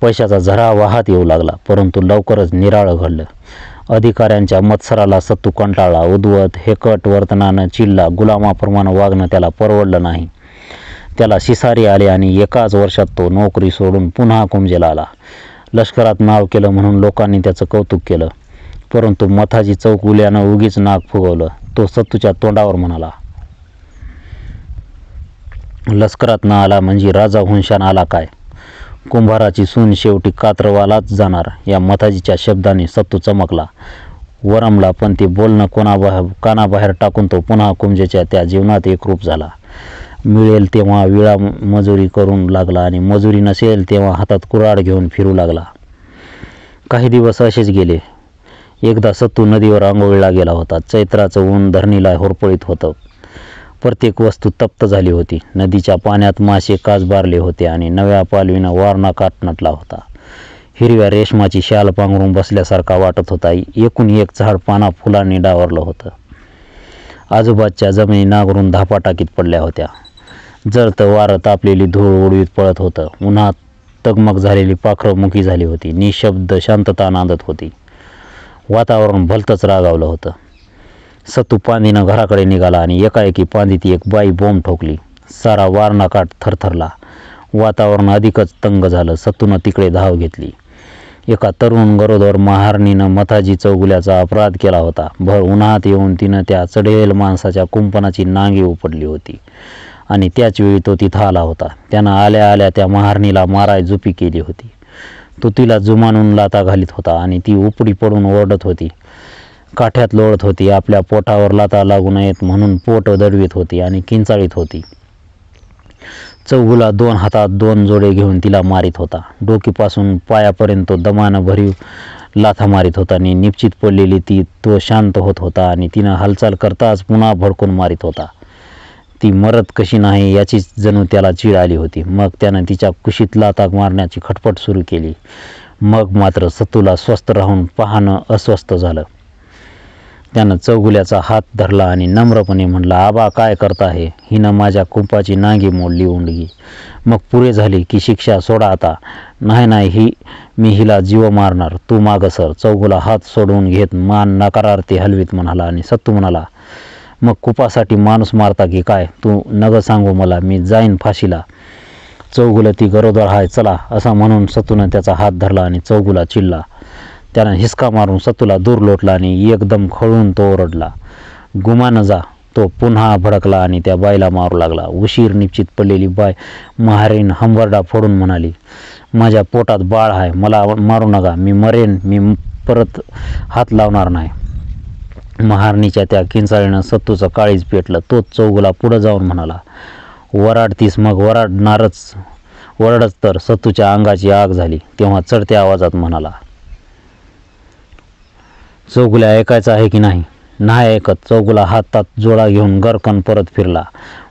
पैशाचा झरा वाहत येऊ लागला. परंतु लवकरच निराळं घडलं. अधिकाऱ्यांच्या मत्सराला सत्तू कंटाळला. उद्वत हेकट वर्तनानं चिडला. गुलामाप्रमाणे वागणं त्याला परवडलं नाही. त्याला शिसारी आले आणि एकाच वर्षात तो नोकरी सोडून पुन्हा कुमजेला आला. लष्करात नाव केलं म्हणून लोकांनी त्याचं कौतुक केलं, परंतु मथाजी चौगुल्यानं उगीच नाक फुगवलं. तो सत्तूच्या तोंडावर म्हणाला, लष्करात न आला म्हणजे राजा हुनशान आला काय? कुंभाराची सून शेवटी कात्रवालाच जाणार. या मथाजीच्या शब्दाने सत्तू चमकला, वरमला, पण ते बोलणं कानाबाहेर टाकून तो पुन्हा कुमजेच्या त्या जीवनात एकरूप झाला. मिळेल तेव्हा विळा मजुरी करून लागला आणि मजुरी नसेल तेव्हा हातात कुऱ्हाड घेऊन फिरू लागला. काही दिवस असेच गेले. एकदा सत्तू नदीवर आंघोळीला गेला होता. चैत्राचं ऊन धरणीला होरपळीत होतं. प्रत्येक वस्तू तप्त झाली होती. नदीच्या पाण्यात मासे काजबारले होते आणि नव्या पालवीनं वारणा काठ नटला होता. हिरव्या रेशमाची शाल पांघरून बसल्यासारखा वाटत होता. एकूण एक झाड पाना फुलांनी डावरलं होतं. आजूबाजूच्या जमिनी नांगरून धापा टाकीत पडल्या होत्या. जळतं वारं तापलेली धूळ उडवीत पळत होतं. उन्हात तगमग झालेली पाखरं मुकी झाली होती. निशब्द शांतता नांदत होती. वातावरण भलतंच रागावलं होतं. सत्तू पांदीनं घराकडे निघाला आणि एकाएकी पांदीत एक बाई बोंब ठोकली. सारा वारणा काठ थरथरला. वातावरण अधिकच तंग झालं. सत्तूनं तिकडे धाव घेतली. एका तरुण गरोदर महारणीनं मथाजी चौगुल्याचा अपराध केला होता. भर उन्हात येऊन तिनं त्या चढेल माणसाच्या कुंपणाची नांगी उपडली होती आणि त्याच वेळी तो तिथं आला होता. त्यानं आल्या आल्या त्या महारणीला माराय जुपी केली होती. तो तिला जुमानून लाथा घालीत होता आणि ती उपडी पडून ओरडत होती, काठ्यात लोळत होती. आपल्या पोटावर लाथा लागू नयेत म्हणून पोट दडवीत होती आणि किंचाळीत होती. चौगुला 2 हातात 2 जोडे घेऊन तिला मारित होता. डोकीपासून पायापर्यंत तो दमानं भरीव लाथा मारित होता आणि निपचित पडलेली तो शांत होत होता आणि तिनं हालचाल करताच पुन्हा भडकून मारित होता. ती मरत कशी नाही याचीच जणू त्याला चीड आली होती. मग त्यानं तिच्या कुशीत लाथा मारण्याची खटपट सुरू केली. मग मात्र सत्तूला स्वस्थ राहून पाहणं अस्वस्थ झालं. त्यानं चौगुल्याचा हात धरला आणि नम्रपणे म्हटलं, आबा काय करता हे? हिनं माझ्या कुंपाची नांगी मोडली उंडगी. मग पुरे झाली की शिक्षा सोडा आता. नाही मी हिला जीव मारणार. तू मागं सर. चौगुला हात सोडवून घेत मान नकारार्थी हलवीत म्हणाला आणि सत्तू म्हणाला, मग कुपासाठी माणूस मारता की काय? तू नग सांगू मला, मी जाईन फाशीला. चौगुला ती गरोदर हाय, चला. असं म्हणून सत्तूनं त्याचा हात धरला आणि चौगुला चिडला. त्यानं हिसका मारून सत्तूला दूर लोटला आणि एकदम खळून तो ओरडला, गुमानं जा. तो पुन्हा भडकला आणि त्या बाईला मारू लागला. उशीर निश्चित पडलेली बाय महारीण हंबरडा फोडून म्हणाली, माझ्या पोटात बाळ आहे, मला मारू नका. मी मरेन. मी परत हात लावणार नाही. महारणीच्या त्या किंचाळीनं सत्तूचं काळीज पेटलं. तोच चौगुला पुढं जाऊन म्हणाला, वराडतीस? मग वरडच तर. सत्तूच्या अंगाची आग झाली. तेव्हा चढत्या आवाजात म्हणाला, चौगुल्या ऐकायचं आहे की नाही? नाही ऐकत. चौगुला हातात जोडा घेऊन गरकन परत फिरला.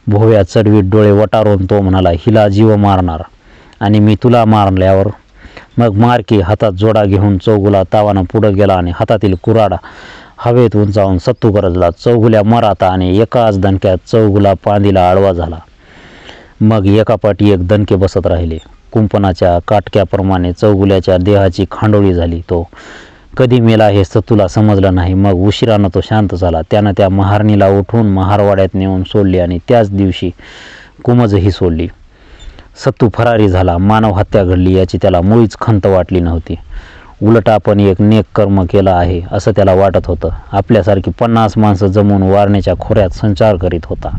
भोव्या चढवीत डोळे वटारून तो म्हणाला, हिला जीव मारणार आणि मी तुला मारल्यावर? मग मार की. हातात जोडा घेऊन चौगुला तावानं पुढं गेला आणि हातातील कुऱ्हाड हवेत उंचावून सत्तू गरजला, चौगुल्या मर आता. आणि एकाच दणक्यात चौगुला पांदीला आडवा झाला. मग एकापाठी एक दणके बसत राहिले. कुंपणाच्या काटक्याप्रमाणे चौगुल्याच्या देहाची खांडोळी झाली. तो कधी मेला हे सत्तूला समजलं नाही. मग उशिरानं तो शांत झाला. त्यानं त्या महारणीला उठवून महारवाड्यात नेऊन सोडली आणि त्याच दिवशी कुमजही सोडली. सत्तू फरारी झाला. मानव हत्या घडली याची त्याला मुळीच खंत वाटली नव्हती. उलट आपण एक नेक कर्म केलं आहे असं त्याला वाटत होतं. आपल्यासारखी 50 माणसं जमून वारण्याच्या खोऱ्यात संचार करीत होता.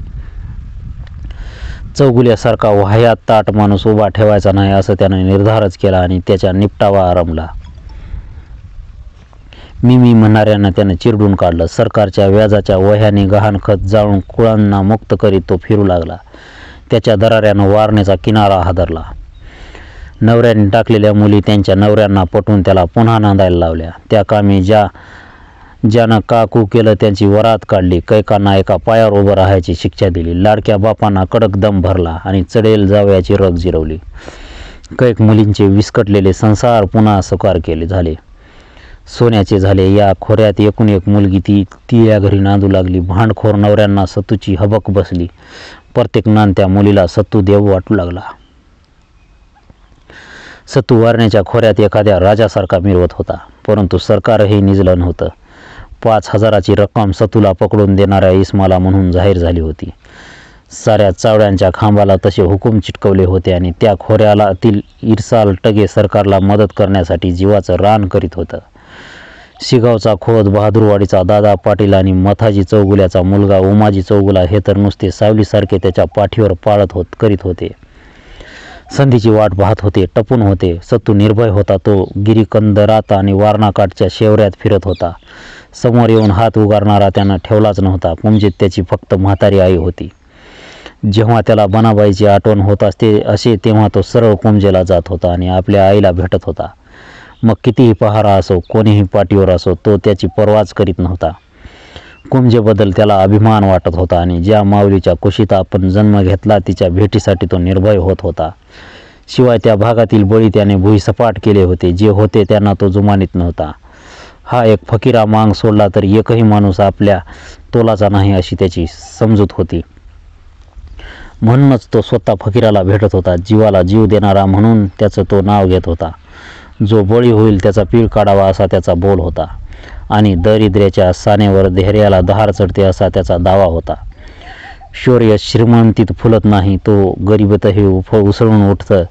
चौगुल्यासारखा वाह्यात ताट माणूस उभा ठेवायचा नाही असं त्यानं निर्धारच केला आणि त्याच्या निपटावा आरंभला. मी म्हणणाऱ्यांना त्यानं चिरडून काढलं. सरकारच्या व्याजाच्या वह्याने गहाणखत जाळून कुळांना मुक्त करीत तो फिरू लागला. त्याच्या दराऱ्यानं वारण्याचा किनारा हादरला. नवऱ्याने टाकलेल्या मुली त्यांच्या नवऱ्यांना पटवून त्याला पुन्हा नांदायला लावल्या. त्या कामी ज्यानं काकू केलं त्यांची वरात काढली. कैकांना एका पायावर उभं राहायची शिक्षा दिली. लाडक्या बापांना कडक दम भरला आणि चढेल जावयाची रग जिरवली. कैक मुलींचे विस्कटलेले संसार पुन्हा साकार झाले, सोन्याचे झाले. या खोऱ्यात एकूण एक मुलगी ती या घरी नांदू लागली. भांडखोर नवऱ्यांना सत्तूची हबक बसली. प्रत्येक नांदत्या मुलीला सत्तू देव वाटू लागला. सत्तू वारण्याच्या खोऱ्यात एखाद्या राजासारखा मिरवत होता, परंतु सरकारही निजलं नव्हतं. 5,000ची रक्कम सत्तूला पकडून देणाऱ्या इस्माला म्हणून जाहीर झाली होती. साऱ्या चावड्यांच्या खांबाला तसे हुकूम चिटकवले होते आणि त्या खोऱ्यालातील इरसाल टगे सरकारला मदत करण्यासाठी जीवाचं रान करीत होतं. शिगावचा खोत, बहादूरवाडीचा दादा पाटील आणि मथाजी चौगुल्याचा मुलगा उमाजी चौगुला हे तर नुसते सावलीसारखे त्याच्या पाठीवर करीत होते. संधीची वाट पाहत होते, टपून होते. सत्तू निर्भय होता. तो गिरीकंदरात आणि वारणाकाठच्या शेवऱ्यात फिरत होता. समोर येऊन हात उगारणारा त्यानं ठेवलाच नव्हता. कुंजीत त्याची फक्त म्हातारी आई होती. जेव्हा त्याला बनाबाईची आठवण होत असे तेव्हा तो सरळ कुंजेला जात होता आणि आपल्या आईला भेटत होता. मग कितीही पहारा असो, कोणीही पाठीवर असो, तो त्याची पर्वाच करीत नव्हता. कुंजेबद्दल त्याला अभिमान वाटत होता आणि ज्या माऊलीच्या कुशीत आपण जन्म घेतला तिच्या भेटीसाठी तो निर्भय होत होता. शिवाय त्या भागातील बळी त्याने भुईसपाट केले होते. जे होते त्यांना तो जुमानीत नव्हता. हा एक फकीरा मांग सोडला तर एकही माणूस आपल्या तोलाचा नाही अशी त्याची समजूत होती. म्हणूनच तो स्वतः फकीराला भेटत होता. जीवाला जीव देणारा म्हणून त्याचं तो नाव घेत होता. जो बळी होईल त्याचा पीळ काढावा असा त्याचा बोल होता आणि दरिद्र्याच्या सानेवर धैर्याला दहार चढते असा त्याचा दावा होता. शौर्य श्रीमंतीत फुलत नाही, तो गरिबीतही उसळून उठतं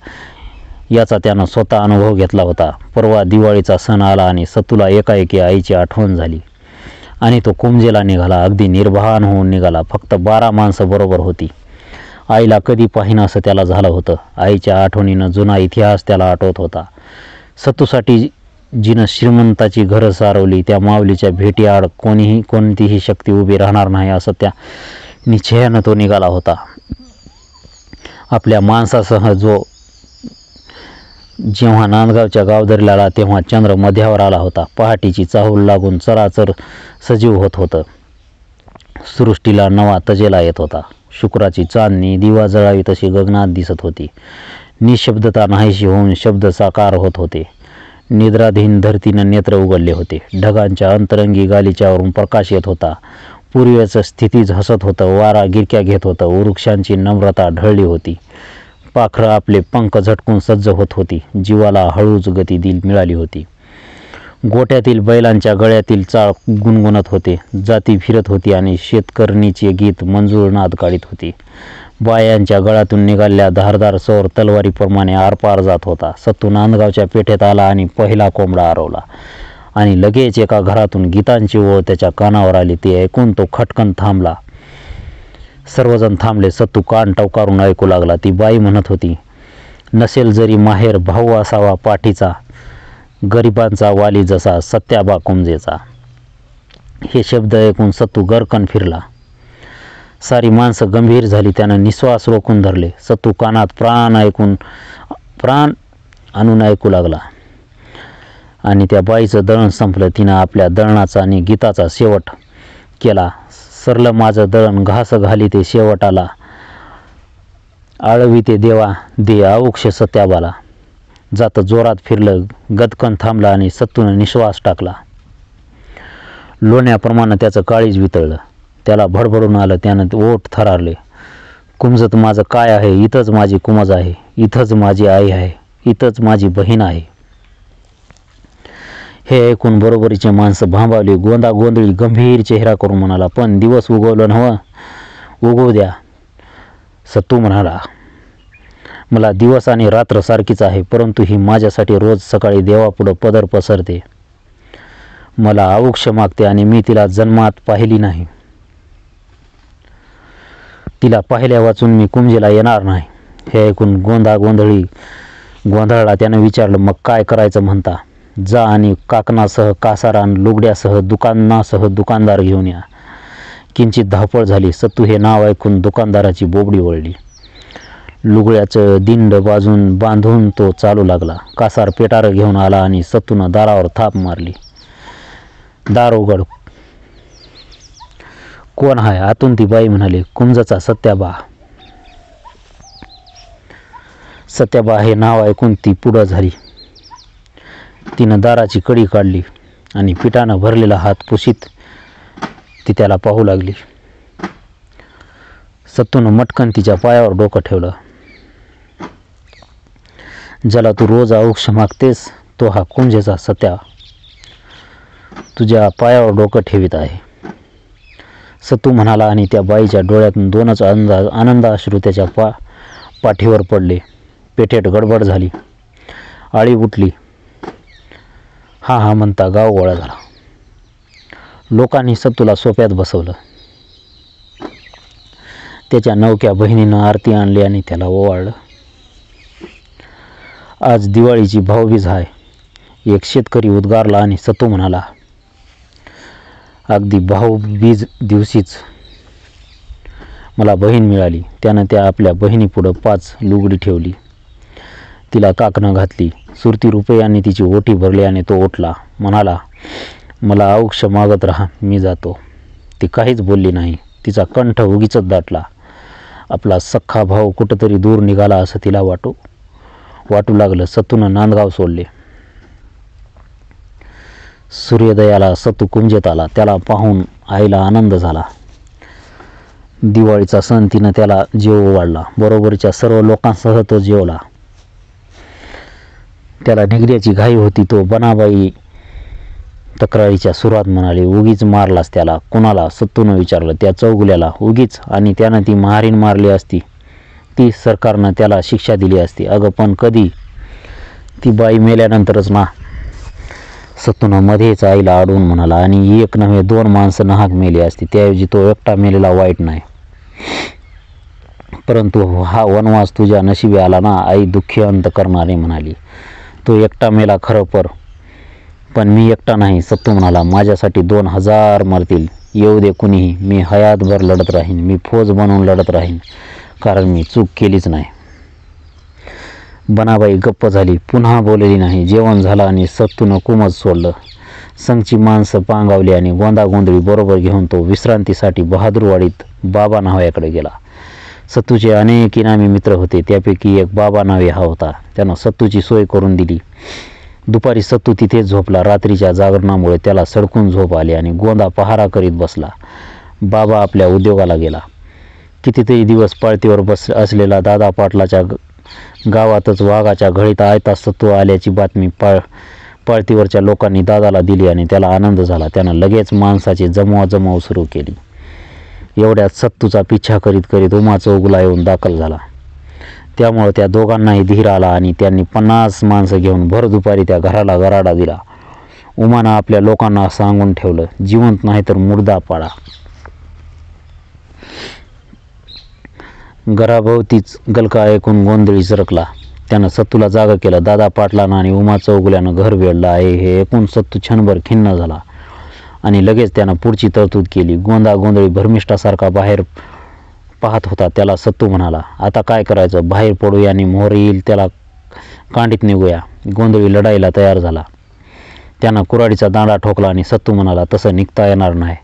याचा त्यानं स्वतः अनुभव घेतला होता. परवा दिवाळीचा सण आला आणि सत्तूला एकाएकी आईची आठवण झाली आणि तो कुंजेला निघाला. अगदी निर्भान होऊन निघाला. फक्त 12 माणसं बरोबर होती. आईला कधी पाहिनं असं त्याला झालं होतं. आईच्या आठवणीनं जुना इतिहास त्याला आठवत होता. सत्तूसाठी जिनं श्रीमंताची घरं सारवली, त्या माऊलीच्या भेटीआड कोणतीही शक्ती उभी राहणार नाही असं त्या निश्चयानं तो निघाला होता. आपल्या माणसासह जेव्हा नांदगावच्या गावदरीला आला तेव्हा चंद्र मध्यावर आला होता. पहाटेची चाहूल लागून चराचर सजीव होत होतं. सृष्टीला नवा तजेला येत होता. शुक्राची चांदणी दिवा जळावी तशी गगनात दिसत होती. निशब्दता नाहीशी होऊन शब्द साकार होत होते. निद्राधीन धरतीनं नेत्र उघडले होते. ढगांच्या अंतरंगी गालिच्यावरून प्रकाश येत होता. पूर्वेचं स्थितीच हसत होतं. वारा गिरक्या घेत होतं. वृक्षांची नम्रता ढळली होती. पाखरं आपले पंख झटकून सज्ज होत होती. जीवाला हळूच गती मिळाली होती. गोट्यातील बैलांच्या गळ्यातील चाळ गुणगुणत होते. जाती फिरत होती आणि शेतकरणीचे गीत मंजूळ नाद काढीत होती. बायांच्या गळातून निघालेल्या धारदार सौर तलवारीप्रमाणे आरपार जात होता. सत्तू नांदगावच्या पेठेत आला आणि पहिला कोंबडा आरवला आणि लगेच एका घरातून गीतांची ओळ त्याच्या कानावर आली. ते ऐकून तो खटकन थांबला. सर्वजण थांबले. सत्तू कान टवकारून ऐकू लागला. ती बाई म्हणत होती, नसेल जरी माहेर भाऊ असावा पाठीचा, गरिबांचा वाली जसा सत्याबा कुंजेचा. हे शब्द ऐकून सत्तू गरकन फिरला. सारी माणसं गंभीर झाली. त्यानं निश्वास रोखून धरले. सत्तू कानात प्राण आणून ऐकू लागला आणि त्या बाईचं दळण संपलं. तिनं आपल्या दळणाचा आणि गीताचा शेवट केला. सरलं माझं दळण घास घाली ते शेवटाला, आळवी ते देवा दे औक्ष सत्याबाला. जातं जोरात फिरलं. गदकन थांबला आणि सत्तूनं निश्वास टाकला. लोण्याप्रमाणे त्याचं काळीज वितळलं. त्याला भडभडून आलं. त्यानं ओठ थरारले. कुंजत माझं काय आहे? इथंच माझी कुमज आहे. इथंच माझी आई आहे. इथंच माझी बहीण आहे. हे ऐकून बरोबरीचे माणसं भांबावली. गोंधळी गंभीर चेहरा करून म्हणाला, पण दिवस उगवलं नव्हं, उगवू द्या. सत्तू म्हणाला, मला दिवस आणि रात्र सारखीच आहे, परंतु ही माझ्यासाठी रोज सकाळी देवापुढं पदर पसरते. मला औक्ष मागते आणि मी तिला जन्मात पाहिली नाही. तिला पाहिल्या वाचून मी कुंजेला येणार नाही. हे ऐकून गोंधळला. त्यानं विचारलं, मग काय करायचं म्हणता? जा आणि काकणासह कासारान लुगड्यासह दुकानदार घेऊन या. किंचित धावपळ झाली. सत्तू हे नाव ऐकून दुकानदाराची बोबडी वळली. लुगड्याचं दिंड बांधून तो चालू लागला. कासार पेटारं घेऊन आला आणि सत्तूनं दारावर थाप मारली. दार उघड. कोण आहे? आतून ती बाई म्हणाली, कुंजचा सत्याबा. सत्याबा हे नाव ऐकून ती पुढं झाली. तिनं दाराची कडी काढली आणि पिठानं भरलेला हात पुशीत ती त्याला पाहू लागली. सत्तूनं मटकन तिच्या पायावर डोकं ठेवलं. ज्याला तू रोज औक्ष मागतेस तो हा कुंजेचा सत्या तुझ्या पायावर डोकं ठेवीत आहे. सत्तू म्हणाला आणि त्या बाईच्या डोळ्यातून दोनच आनंद अश्रू त्याच्या पाठीवर पडले. पेठेत गडबड झाली. आळी उठली. हा हा म्हणता गाव गोळा झाला. लोकांनी सत्तूला सोप्यात बसवलं. त्याच्या नवक्या बहिणीनं आरती आणली आणि त्याला ओवाळलं. आज दिवाळीची भाऊबीज आहे. एक शेतकरी उद्गारला आणि सत्तू म्हणाला, अगदी भाऊबीज दिवशीच मला बहीण मिळाली. त्यानं त्या आपल्या बहिणीपुढं 5 लुगडी ठेवली. तिला काकणं घातली. सुरती रुपयांनी तिची ओटी भरली आणि तो उठला. म्हणाला, मला औक्ष मागत राहा, मी जातो. ती काहीच बोलली नाही. तिचा कंठ उगीच दाटला. आपला सख्खा भाऊ कुठंतरी दूर निघाला असं तिला वाटू लागलं. सत्तूनं नांदगाव सोडले. सूर्योदयाला सत्तू कुंजेत आला. त्याला पाहून आईला आनंद झाला. दिवाळीचा सण तिनं त्याला जेव ओवाळला. बरोबरच्या सर्व लोकांसह तो जेवला. त्याला निघण्याची घाई होती. तो बनाबाई तक्रारीच्या सुरात म्हणाले, उगीच मारलास त्याला. कुणाला? सत्तूनं विचारलं. त्या चौगुल्याला. उगीच, आणि त्यानं ती महारीन मारली असती. ती सरकारनं त्याला शिक्षा दिली असती. अगं पण कधी? ती बाई मेल्यानंतरच ना. सत्तूनं मध्येच आईला अडवून म्हणाला, आणि 1 नव्हे 2 माणसं नाहक मेली असती. त्याऐवजी तो एकटा मेलेला वाईट नाही. परंतु हा वनवास तुझ्या नशिबी आला ना. आई दुःखी अंत करणारी म्हणाली. तो एकटा मेला खरं, पण मी एकटा नाही. सत्तू म्हणाला, माझ्यासाठी 2000 मरतील. येऊ दे कुणीही. मी हयातभर लढत राहीन. मी फौज बनवून लढत राहीन, कारण मी चूक केलीच नाही. बनाबाई गप्प झाली. पुन्हा बोलली नाही. जेवण झालं आणि सत्तूनं कुमच सोडलं. संगची माणसं पांगावली आणि गोंधागोंधळी बरोबर घेऊन तो विश्रांतीसाठी बहादूरवाडीत बाबा नाव्याकडे गेला. सत्तूचे अनेक इनामी मित्र होते. त्यापैकी एक बाबा नावे हा होता. त्यानं सत्तूची सोय करून दिली. दुपारी सत्तू तिथेच झोपला. रात्रीच्या जागरणामुळे त्याला सडकून झोप आली आणि गोंधा पहारा करीत बसला. बाबा आपल्या उद्योगाला गेला. कितीतरी दिवस पाळतीवर असलेला दादा पाटलाच्या गावातच वाघाच्या घळीत आयता सत्तू आल्याची बातमी पाळतीवरच्या लोकांनी दादाला दिली आणि त्याला आनंद झाला. त्यानं लगेच माणसाची जमवाजमव सुरू केली. एवढ्यात सत्तूचा पिछा करीत करीत उमा चौगुला येऊन दाखल झाला. त्यामुळे त्या दोघांनाही धीर आला आणि त्यांनी 50 माणसं घेऊन भर दुपारी त्या घराला गराडा दिला. उमानं आपल्या लोकांना सांगून ठेवलं, जिवंत नाही तर मुर्दा पाडा. घराभोवतीच गलका ऐकून गोंधळी सरकला. त्यानं सत्तूला जागा केलं. दादा पाटलानं आणि उमा चौगुल्यानं घर वेढलं आहे हे ऐकून सत्तू क्षणभर खिन्न झाला आणि लगेच त्यानं पुढची तरतूद केली. गोंधळी भरमिष्ठासारखा बाहेर पाहत होता. त्याला सत्तू म्हणाला, आता काय करायचं? बाहेर पडूया आणि मोहर येईल त्याला कांडीत निघूया. गोंधळी लढाईला तयार झाला. त्यानं कुऱ्हाडीचा दांडा ठोकला आणि सत्तू म्हणाला, तसं निघता येणार नाही.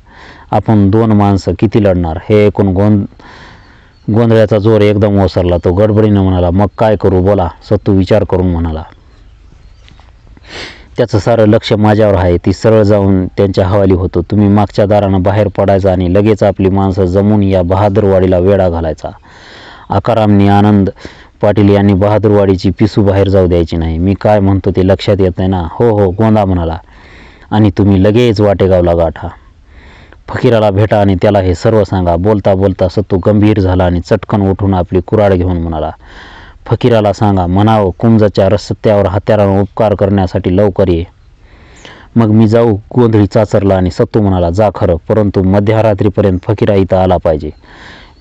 आपण 2 माणसं किती लढणार? हे ऐकून गोंधळ्याचा जोर एकदम ओसरला. तो गडबडीनं म्हणाला, मग काय करू? बोला. सत्तू विचार करून म्हणाला, त्याचं सारं लक्ष माझ्यावर आहे. ती सरळ जाऊन त्यांच्या हवाली होतो. तुम्ही मागच्या दारानं बाहेर पडायचं आणि लगेच आपली माणसं जमून या बहादूरवाडीला वेढा घालायचा. आकारामनी आनंद पाटील यांनी बहादूरवाडीची पिसू बाहेर जाऊ द्यायची नाही. मी काय म्हणतो ते लक्षात येत नाही ना? हो हो, गोंधा म्हणाला. आणि तुम्ही लगेच वाटेगावला गाठा. फकीराला भेटा आणि त्याला हे सर्व सांगा. बोलता बोलता सत्तू गंभीर झाला आणि चटकन उठून आपली कुऱ्हाड घेऊन म्हणाला, फकीराला सांगा, म्हणावं कुंजाच्या रस्त्यावर हत्यारानं उपकार करण्यासाठी लवकर ये. मग मी जाऊ? गोंधळी चाचरला आणि सत्तू म्हणाला, जा खरं, परंतु मध्यरात्रीपर्यंत फकीरा इथं आला पाहिजे.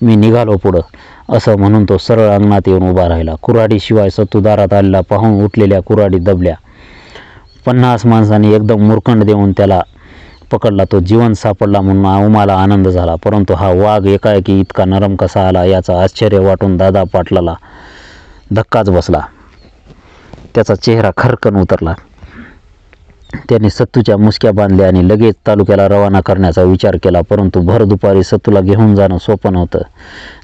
मी निघालो पुढं. असं म्हणून तो सरळ अंगणात येऊन उभा राहिला. कुऱ्हाडीशिवाय सत्तू दारात आलेला पाहून उठलेल्या कुऱ्हाडी दबल्या. 50 माणसांनी एकदम मुरकंड देऊन त्याला पकडला. तो जिवंत सापडला म्हणून उमाला आनंद झाला. परंतु हा वाघ एकाएकी इतका नरम कसा आला याचा आश्चर्य वाटून दादा पाटलाला धक्काच बसला. त्याचा चेहरा खरकन उतरला. त्याने सत्तूच्या मुसक्या बांधल्या आणि लगेच तालुक्याला रवाना करण्याचा विचार केला. परंतु भर दुपारी सत्तूला घेऊन जाणं सोपं नव्हतं.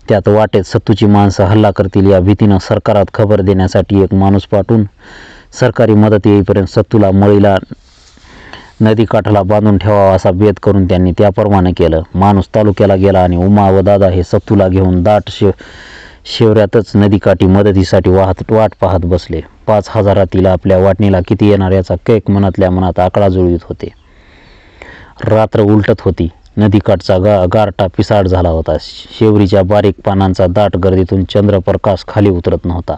त्यात वाटेत सत्तूची माणसं हल्ला करतील या भीतीनं सरकारात खबर देण्यासाठी एक माणूस पाठवून सरकारी मदत येईपर्यंत सत्तूला मळीला नदीकाठाला बांधून ठेवावा असा बेत करून त्यांनी त्याप्रमाणे केलं. माणूस तालुक्याला गेला आणि उमा व दादा हे सत्तूला घेऊन दाट शेवऱ्यातच नदीकाठी मदतीसाठी वाट पाहत बसले. 5000 आपल्या वाटणीला किती येणार याचा कैक मनातल्या मनात आकडा जुळवीत होते. रात्र उलटत होती. नदीकाठचा गारटा पिसाळ झाला होता. शेवरीच्या बारीक पानांचा दाट गर्दीतून चंद्रप्रकाश खाली उतरत नव्हता.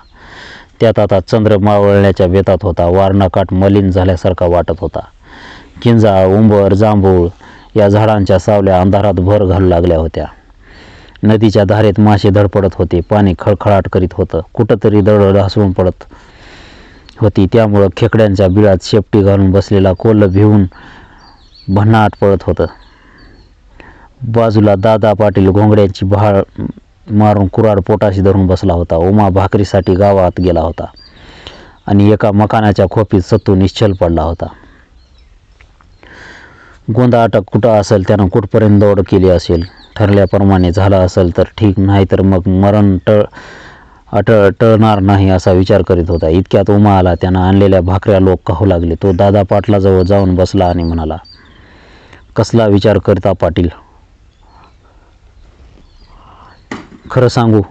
त्यात आता चंद्र मावळण्याच्या बेतात होता. वारणाकाठ मलिन झाल्यासारखा वाटत होता. किंजाळ, उंबर, जांभूळ या झाडांच्या सावल्या अंधारात भर घालू लागल्या होत्या. नदीच्या धारेत मासे धडपडत होते. पाणी खळखळाट करीत होतं. कुठंतरी दळदळ हसवून पडत होती. त्यामुळं खेकड्यांच्या बिळात शेपटी घालून बसलेला कोल्ह भिवून भन्नाट पळत होतं. बाजूला दादा पाटील घोंगड्यांची भाळ मारून कुऱ्हाड पोटाशी धरून बसला होता. उमा भाकरीसाठी गावात गेला होता आणि एका मकानाच्या खोपीत सत्तू निश्चल पडला होता. गोंदा अटक कुठं असेल, त्यानं कुठपर्यंत दौड केली असेल. ठरल्याप्रमाणे झालं असेल तर ठीक, नाही तर मग मरण टळणार नाही असा विचार करीत होता. इतक्यात उमा आला. त्यानं आणलेल्या भाकऱ्या लोक खाऊ लागले. तो दादा पाटलाजवळ जाऊन बसला आणि म्हणाला, कसला विचार करता पाटील? खरं सांगू,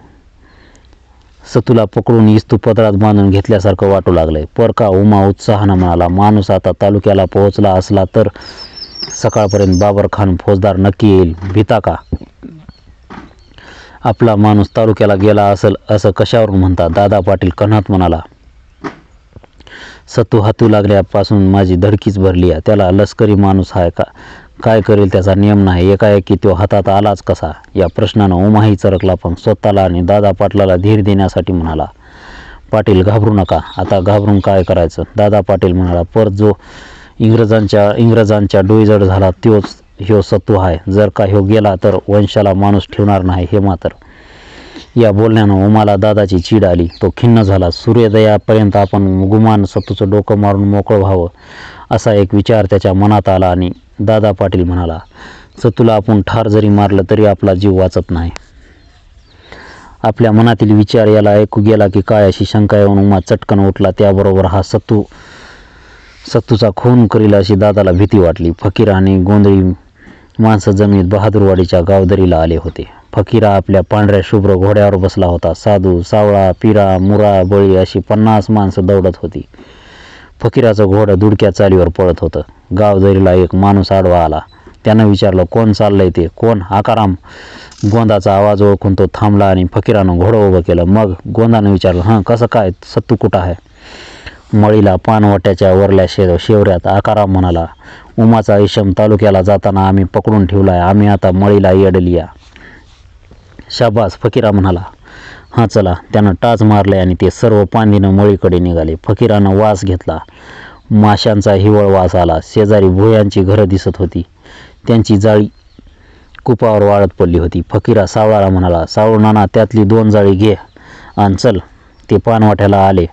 सतूला पकडून इस्तू पदरात बांधून घेतल्यासारखं वाटू लागलंय. परका? उमा उत्साहानं म्हणाला. माणूस आता तालुक्याला पोहोचला असला तर सकाळपर्यंत बाबरखान फौजदार नक्की येईल. भीता का? आपला माणूस तालुक्याला गेला असेल असं कशावरून म्हणता? दादा पाटील कन्हात म्हणाला. सत्तू हातू लागल्यापासून माझी धडकीच भरली आहे. त्याला लष्करी माणूस आहे का? काय करेल त्याचा नियम नाही. एकाएकी तो हातात आलाच कसा? या प्रश्नानं उमाही चरकला, पण स्वतःला आणि दादा पाटलाला धीर देण्यासाठी म्हणाला, पाटील घाबरू नका. आता घाबरून काय करायचं? दादा पाटील म्हणाला, पर जो इंग्रजांच्या डोईजड झाला तोच ह्यो सत्तू आहे. जर का ह्यो गेला तर वंशाला माणूस ठेवणार नाही हे मात्र. या बोलण्यानं उमाला दादाची चीड आली. तो खिन्न झाला. सूर्योदयापर्यंत आपण गुमान सत्तूचं डोकं मारून मोकळं व्हावं असा एक विचार त्याच्या मनात आला आणि दादा पाटील म्हणाला, सत्तूला आपण ठार जरी मारलं तरी आपला जीव वाचत नाही. आपल्या मनातील विचार याला ऐकू गेला की काय अशी शंका येऊन उमा चटकन उठला. त्याबरोबर हा सत्तूचा खून करील अशी दादाला भीती वाटली. फकीर आणि गोंधळी माणसं जमिनीत बहादूरवाडीच्या गावदरीला आले होते. फकीरा आपल्या पांढऱ्या शुभ्र घोड्यावर बसला होता. साधू, सावळा, पिरा, मुरा, बळी अशी 50 माणसं दौडत होती. फकीराचं घोडं दुडक्या चालीवर पळत होतं. गावदरीला एक माणूस आडवा आला. त्यानं विचारलं, कोण चाललंय ते? कोण? आकाराम. गोंदाचा आवाज ओळखून तो थांबला आणि फकीरानं घोडं उभं केलं. मग गोंदानं विचारलं, हं कसं काय? सत्तू कुठं आहे? मळीला पानवट्याच्या वरल्या शेवऱ्यात. आकाराम म्हणाला, उमाचा इशम तालुक्याला जाताना आम्ही पकडून ठेवलाय. आम्ही आता मळीला येडलिया. शाबास, फकीरा म्हणाला. हां चला. त्यानं टाच मारले आणि ते सर्व पांदीनं मळीकडे निघाले. फकीरानं वास घेतला. माशांचा हिवळ वास आला. शेजारी भुयांची घरं दिसत होती. त्यांची जाळी कुपावर वाळत पडली होती. फकीरा सावळाला म्हणाला, सावळू नाना त्यातली 2 जाळी घे आणि चल. ते पानवाट्याला आले.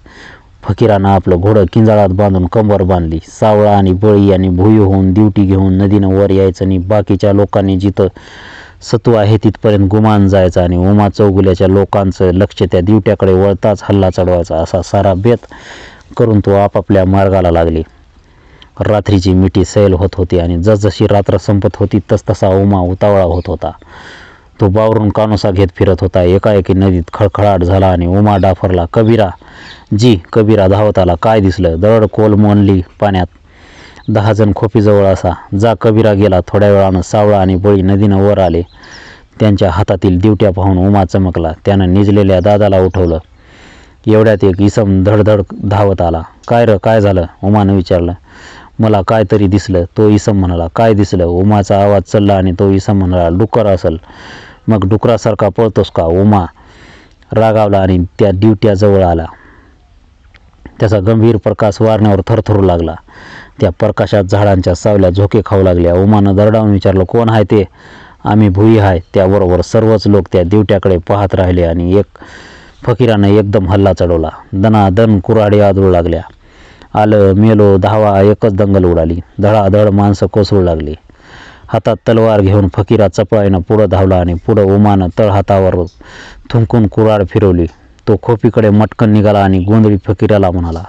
फकीरानं आपलं घोडं किंजाळात बांधून कंबर बांधली. सावळा आणि बळी यांनी भुई होऊन ड्युटी घेऊन नदीनं वर यायचं आणि बाकीच्या लोकांनी जिथं सत्तू आहे तिथपर्यंत गुमान जायचं आणि उमा चौगुल्याच्या लोकांचं लक्ष त्या दिवट्याकडे वळताच हल्ला चढवायचा. असा सारा बेत करून तो आपापल्या मार्गाला लागले. रात्रीची मिठी सैल होत होती आणि जसजशी रात्र संपत होती तसतसा उमा उतावळा होत होता. तो बावरून कानोसा घेत फिरत होता. एकाएकी नदीत खळखळाट झाला आणि उमा डाफरला, कबीरा जी. कबीरा धावत आला. काय दिसलं? दरड कोल मोनली पाण्यात. 10 जण खोपीजवळ असा. जा. कबीरा गेला. थोड्या वेळानं सावळा आणि बळी नदीनं वर आले. त्यांच्या हातातील दिवट्या पाहून उमा चमकला. त्यानं निजलेल्या दादाला उठवलं. एवढ्यात एक इसम धडधड धावत आला. काय र, काय झालं? उमानं विचारलं. मला काय तरी दिसलं. तो इसम म्हणाला. काय दिसलं? उमाचा आवाज चलला आणि तो इसम म्हणाला, डुक्कर असल. मग डुकरासारखा पळतोस का? उमा रागावला आणि त्या दिवट्याजवळ आला. त्याचा गंभीर प्रकाश वारण्यावर थरथरू लागला. त्या प्रकाशात झाडांच्या सावल्या झोके खाऊ लागल्या. उमानं दरडावून विचारलं, कोण आहे ते? आम्ही भुई आहे. त्याबरोबर सर्वच लोक त्या दिवट्याकडे पाहत राहिले आणि फकीरानं एकदम हल्ला चढवला. दनादन कुऱ्हाडी आदळू लागल्या. आलं, मेलो, धावा एकच दंगल उडाली. धडाधड माणसं कोसळू लागली. हातात तलवार घेऊन फकीरा चपळाईनं पुढं धावला आणि पुढं उमानं तळहातावर थुंकून कुऱ्हाड फिरवली. तो खोपीकडे मटकन निघाला आणि गोंधळी फकीराला म्हणाला,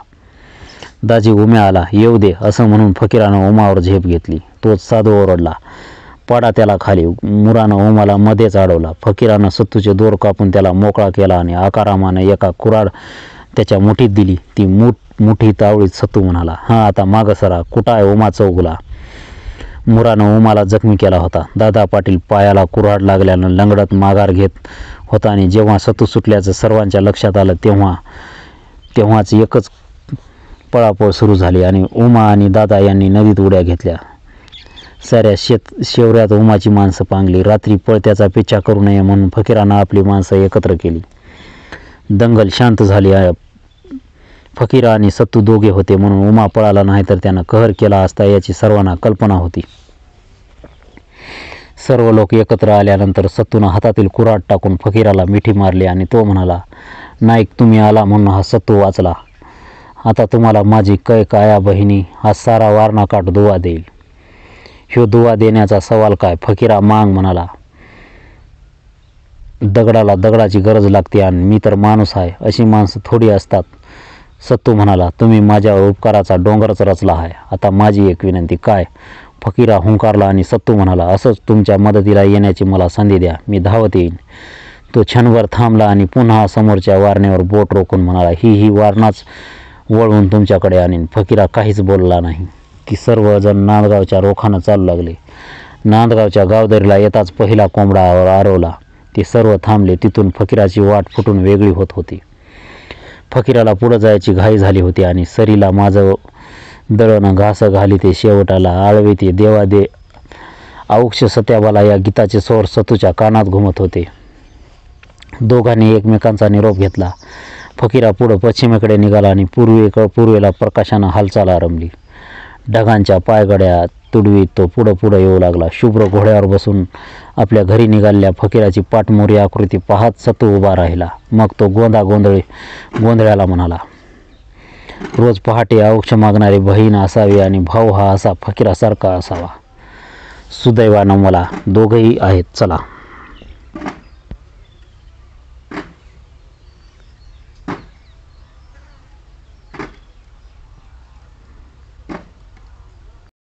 दाजी उम्या आला, येऊ दे. असं म्हणून फकीरानं उमावर झेप घेतली. तोच साधू ओरडला, पाडा त्याला खाली. मुरानं उमाला मध्येच अडवला. फकीरानं सत्तूचे दोर कापून त्याला मोकळा केला आणि आकारामानं एका कुऱ्हाड त्याच्या मुठीत दिली. ती मुठी तावळीत सत्तू म्हणाला, हां आता मागं सरा. कुठं आहे उमा चौगुला? मुरानं उमाला जखमी केला होता. दादा पाटील पायाला कुऱ्हाड लागल्यानं लंगडत माघार घेत होता आणि जेव्हा सतू सुटल्याचं सर्वांच्या लक्षात आलं तेव्हाच एकच पळापळ सुरू झाली आणि उमा आणि दादा यांनी नदीत उड्या घेतल्या. साऱ्या शेवऱ्यात उमाची माणसं पांगली. रात्री पळत्याचा पिच्छा करू नये म्हणून फकीरानं आपली माणसं एकत्र केली. दंगल शांत झाली. फकीर आणि सत्तू दोघे होते म्हणून उमा पळाला नाही तर त्यानं कहर केला असता याची सर्वांना कल्पना होती. सर्व लोक एकत्र आल्यानंतर सत्तूनं हातातील कुऱ्हाड टाकून फकीराला मिठी मारली आणि तो म्हणाला, नाईक तुम्ही आला म्हणून हा सत्तू वाचला. आता तुम्हाला माझी काया बहिणी हा सारा वारणाकाठ दुवा देईल. ह्यो दुवा देण्याचा सवाल काय? फकीरा मांग म्हणाला. दगडाला दगडाची गरज लागते आणि मी तर माणूस आहे, अशी माणसं थोडी असतात. सत्तू म्हणाला, तुम्ही माझ्यावर उपकाराचा डोंगरच रचला आहे. आता माझी एक विनंती. काय? फकीरा हुंकारला आणि सत्तू म्हणाला, असंच तुमच्या मदतीला येण्याची मला संधी द्या, मी धावत येईन. तो क्षणभर थांबला आणि पुन्हा समोरच्या वारण्यावर बोट रोखून म्हणाला, ही वारणाच वळवून तुमच्याकडे आणीन. फकीरा काहीच बोलला नाही. ती सर्वजण नांदगावच्या रोखानं चालू लागले. नांदगावच्या गावदरीला येताच पहिला कोंबडा आरवला. ते सर्व थांबले. तिथून फकीराची वाट फुटून वेगळी होत होती. फकीराला पुढं जायची घाई झाली होती आणि सरीला माझं दळणं घास घाली ते शेवटाला आळवी ते देवा दे औक्ष सत्याबाला या गीताचे स्वर सतूच्या कानात घुमत होते. दोघांनी एकमेकांचा निरोप घेतला. फकीरा पुढं पश्चिमेकडे निघाला आणि पूर्वेला प्रकाशानं हालचाल आरंभली. ढगांच्या पायगड्या तुडवीत तो पुढं येऊ लागला. शुभ्र घोड्यावर बसून आपल्या घरी निघालेल्या फकीराची पाठमोरी आकृती पाहत सतू उभा राहिला. मग तो गोंधळ्याला म्हणाला, रोज पहाटे औक्ष मागणारी बहीण असावी आणि भाऊ हा असा फकीरासारखा असावा. सुदैवानं मला दोघंही आहेत. चला.